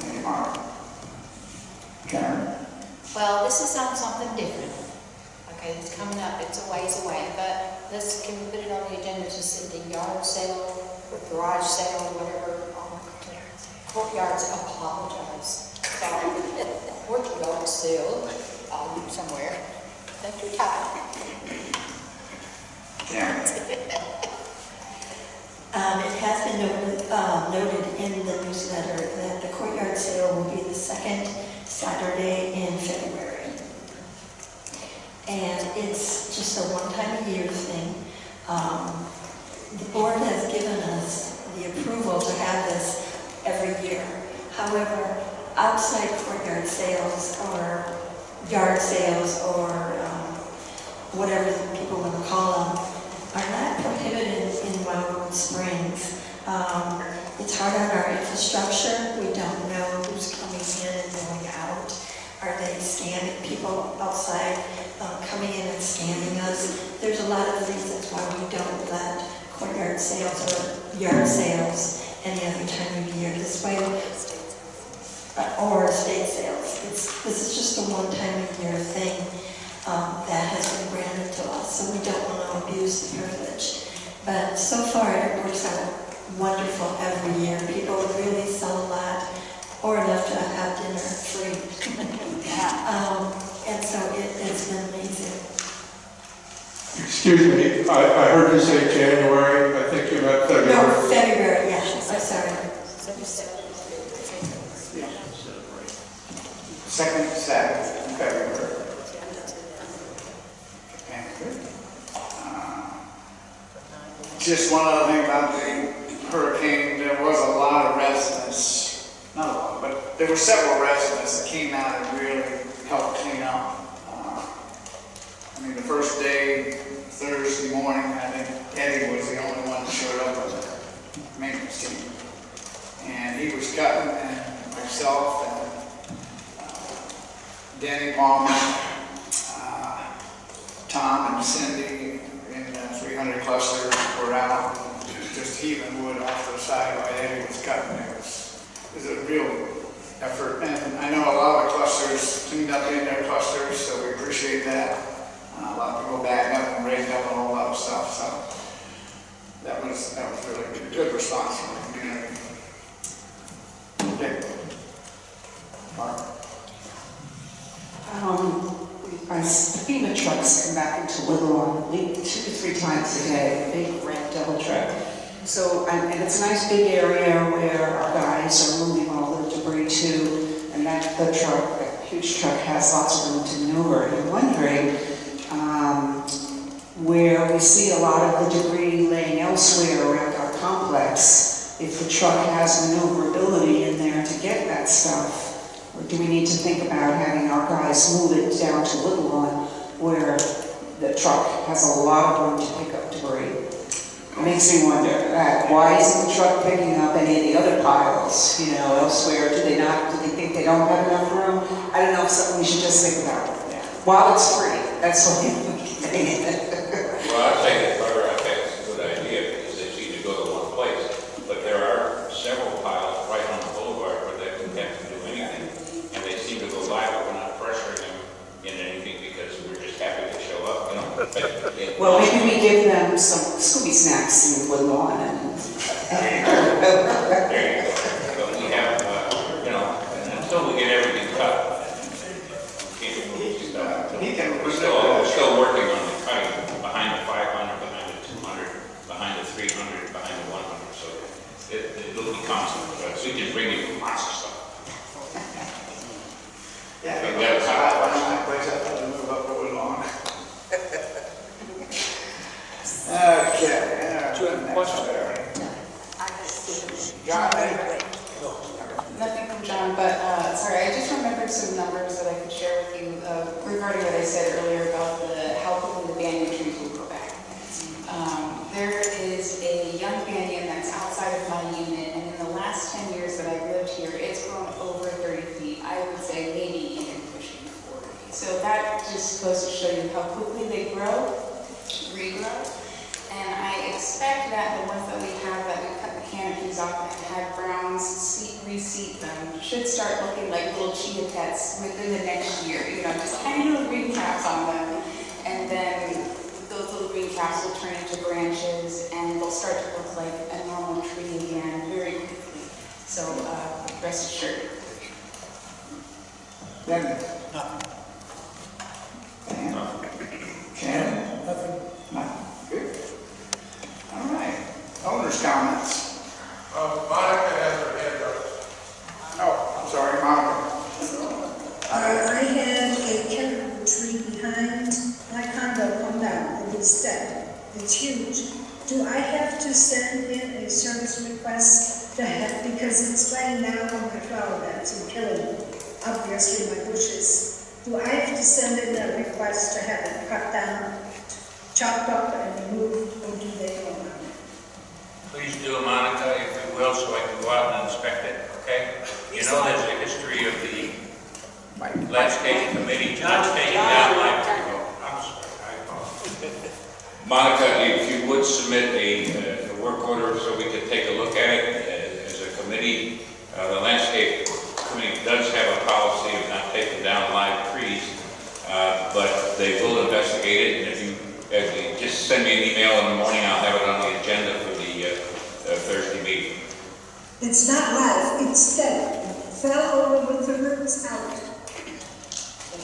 Thank you, Mark. Karen? Well, this is on something different. Okay, it's coming up, it's a ways away, but can we put it on the agenda to see the yard sale, or garage sale, whatever, courtyards apologize. Sorry, courtyard sale, somewhere. That's your time. Karen? It has been noted in the newsletter that the courtyard sale will be the second Saturday in February. And it's just a one-time-a-year thing. The board has given us the approval to have this every year. However, outside courtyard sales or yard sales or whatever people want to call them are not prohibited in Wildewood Springs. It's hard on our infrastructure. We don't know who's coming in and going out. Are they scanning people outside, coming in and scanning us? There's a lot of reasons why we don't let courtyard sales or yard sales any other time of year. This way, or estate sales. This is just a one-time-a-year thing that has been granted to us, so we don't want to abuse the privilege. But so far, it works out wonderful every year. People really sell a lot, or enough to have dinner free. And so it's been amazing. Excuse me, I heard you say January, I think you meant February. No, February, yes, I'm sorry. Second Saturday in February. Okay, good. Just one other thing about the hurricane, there was a lot of residents, not a lot, but there were several residents that came out and really helped clean up. I mean, the first Tom and Cindy in 300 clusters were out, just heaving wood off the side while Eddie was cutting. It was a real effort, and I know a lot of the clusters cleaned up in their clusters, so we appreciate that. A lot of people backed up and raised up a whole lot of stuff, so that was really good response from the community. Okay. Mark. FEMA trucks come back into Wildewood at least 2 to 3 times a day, big red double truck. So, and it's a nice big area where our guys are moving all the debris to, and that huge truck has lots of room to maneuver. And I'm wondering, where we see a lot of the debris laying elsewhere around our complex, if the truck has maneuverability in there to get that stuff, or do we need to think about having our guys move it down to Wildewood where the truck has a lot of room to pick up debris? It makes me wonder, why isn't the truck picking up any of the other piles, elsewhere? Do they think they don't have enough room? I don't know, if something we should just think about. While it's free, that's what I'm getting at. Well, I think it's a good idea because they seem to go to one place. But there are several piles right on the boulevard where they don't have to do anything. And they seem to go by, but we're not pressuring them in anything because we're just happy to show up, Well, maybe we give them some Scooby snacks in Woodlawn and... There you go. But we have, until we get everything cut, we're still working on the cutting behind the 500, behind the 200, behind the 300, behind the 100. So it'll be constant. So we can bring you lots of stuff. Yeah, we got a cut. Place up to move up really long. Okay. Do you have a question? John, Nothing from John, but sorry, I just remembered some numbers that I could share with you regarding what I said earlier about how quickly the banyan trees will grow back. There is a young banyan that's outside of my unit, and in the last 10 years that I've lived here, it's grown over 30 feet. I would say maybe even pushing 40. So that just goes to show you how quickly they regrow. And I expect that the ones that we have that we cut the canopies off and had browns reseat them should start looking like little chia pets within the next year. Just tiny little green caps on them. And then those little green caps will turn into branches and they'll start to look like a normal tree again very quickly. So rest assured. Ken? Nothing. Good. All right. Owner's comments. Monica has her hand up. Oh, I'm sorry, Monica. I had a caribou tree behind my condo come down. It is dead. It's huge. Do I have to send in a service request to have, because it's laying down on my flower beds and killing, obviously, my bushes. Do I have to send in a request to have it cut down, chopped up and removed, or do they go on? Please do, Monica, if you will, so I can go out and inspect it, okay? There's a history of the landscape committee not taking down my tree. I'm sorry, I apologize. Monica, if you would submit a work order so we can take a look at it as a committee. The landscape committee does have a policy of not taking down live trees, but they will investigate it. And if you just send me an email in the morning, I'll have it on the agenda for the Thursday meeting. It's not live, it's dead. It fell over with the roots out.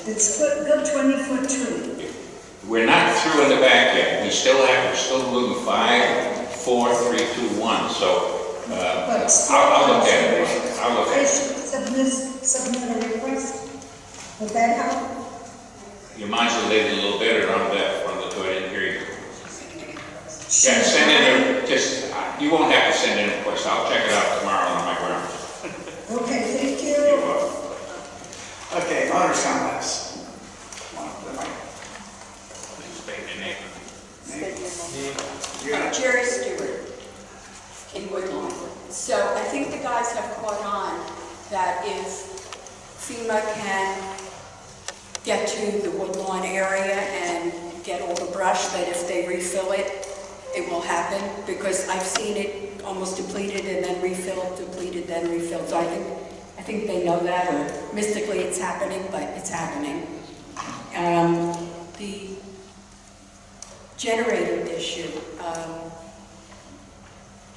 It's a good 20-foot tree. We're not through in the back yet. We're still doing 5, 4, 3, 2, 1. So I'll look at it. I'll look at it. Submit a request. Would that help? Your modulated a little bit or on that from the toilet in here. Yeah, send in you won't have to send in a request. I'll check it out tomorrow on my ground. Okay, thank you. You're welcome. Okay, owner's comments. Please state your name. Jerry Stewart in Woodlawn. So I think the guys have caught on that if FEMA can get to the Woodlawn area and get all rush that if they refill it, it will happen, because I've seen it almost depleted and then refilled, depleted, then refilled. So I think they know that, or mystically it's happening, but it's happening. The generator issue,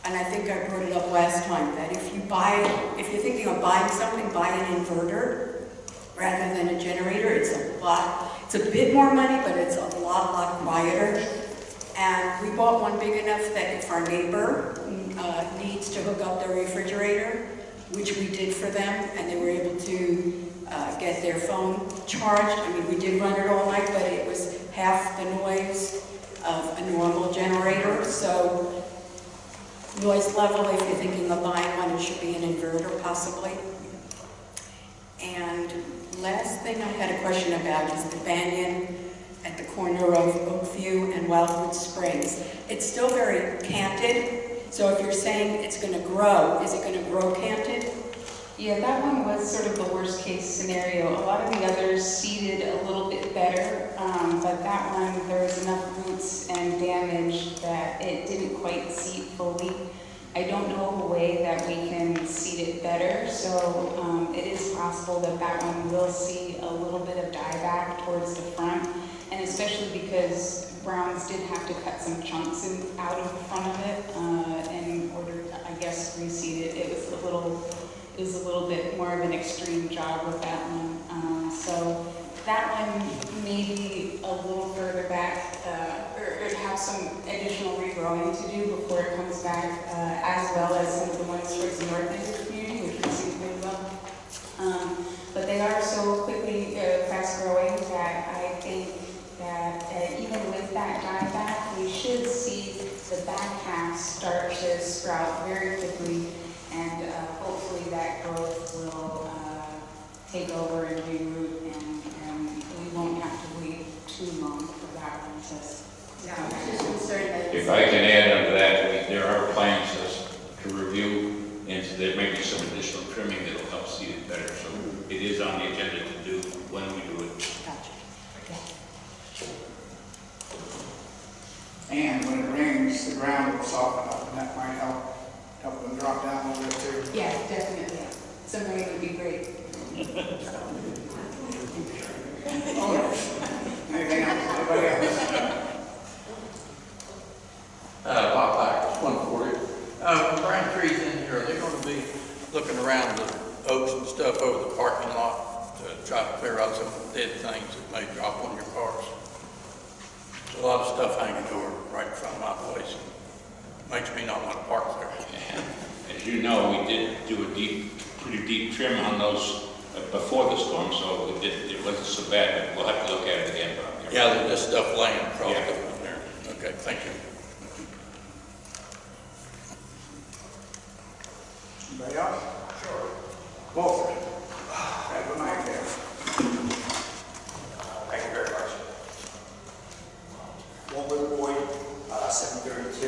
and I think I brought it up last time, that if you're thinking of buying something, buy an inverter rather than a generator. It's a bit more money, but it's a lot quieter. And we bought one big enough that if our neighbor needs to hook up their refrigerator, which we did for them, and they were able to get their phone charged. I mean, we did run it all night, but it was half the noise of a normal generator. So noise level, if you're thinking of buying one, it should be an inverter possibly. And last thing I had a question about is the banyan at the corner of Oakview and Wildewood Springs. It's still very canted, so if you're saying it's going to grow, is it going to grow canted? Yeah, that one was sort of the worst case scenario. A lot of the others seeded a little bit better, but that one, there was enough roots and damage that it didn't quite seed fully. I don't know of a way that we can seed it better, so it is possible that that one will see a little bit of dieback towards the front, and especially because Browns did have to cut some chunks out of the front of it in order to, I guess, reseed it. It was a little bit more of an extreme job with that one. So that one may be a little further back, or have some additional regrowing to do before it comes back, as well as some of the ones towards the north end of the community, which we see really well. But they are so quickly fast growing that I think that even with that dieback, we should see the back half start to sprout very quickly, and hopefully that growth will take over and reroot, and we won't have to wait too long for that one to. If I can add on to that, there are plans to review, and so there may be some additional trimming that will help seed it better. So it is on the agenda to do when we do it. Gotcha. And when it rains, the ground will soften up, and that might help them drop down a little bit too. Yeah, definitely. Some rain would be great. Oh, yes. Anything else? Anybody else? Bob Packers, 140. Brown trees in here, are they going to be looking around the oaks and stuff over the parking lot to try to clear out some dead things that may drop on your cars? There's a lot of stuff hanging over right in front of my place. Makes me not want to park there. As you know, we did do a pretty deep trim on those before the storm, so it wasn't so bad, but we'll have to look at it again. Yeah, there's this stuff laying across up in there. Okay, thank you. Anybody else? Sure. Walter. Have a night there. Thank you very much. Wildewood, 732.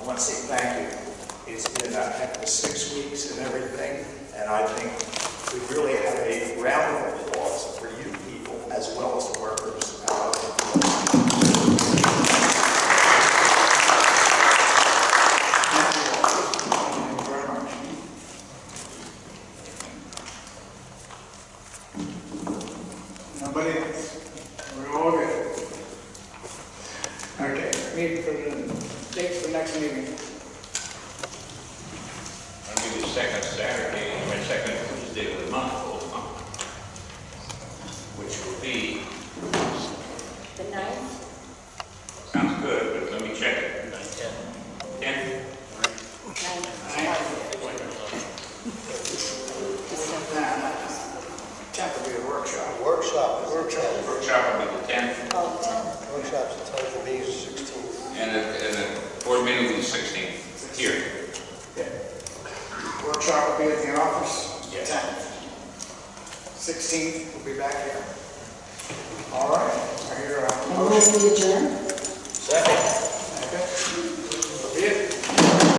I want to say thank you. It's been a heck of a 6 weeks and everything, and I think we really have a round of applause for you people as well as the workers. Nobody else? We're all good. Okay, meeting for the dates for next meeting. I'll give you second Saturday, my second Tuesday of the month, which will be The 9th? sounds good, but let me check it. 10? 10th will be a workshop. Workshop will be the 10th. Workshop's the 10th, the meeting's the 16th. And the board meeting will be the 16th, here. Workshop will be at the office. Yes. 10th. 16th, we'll be back here. All right. I hear a And will we adjourn? Second. Be it.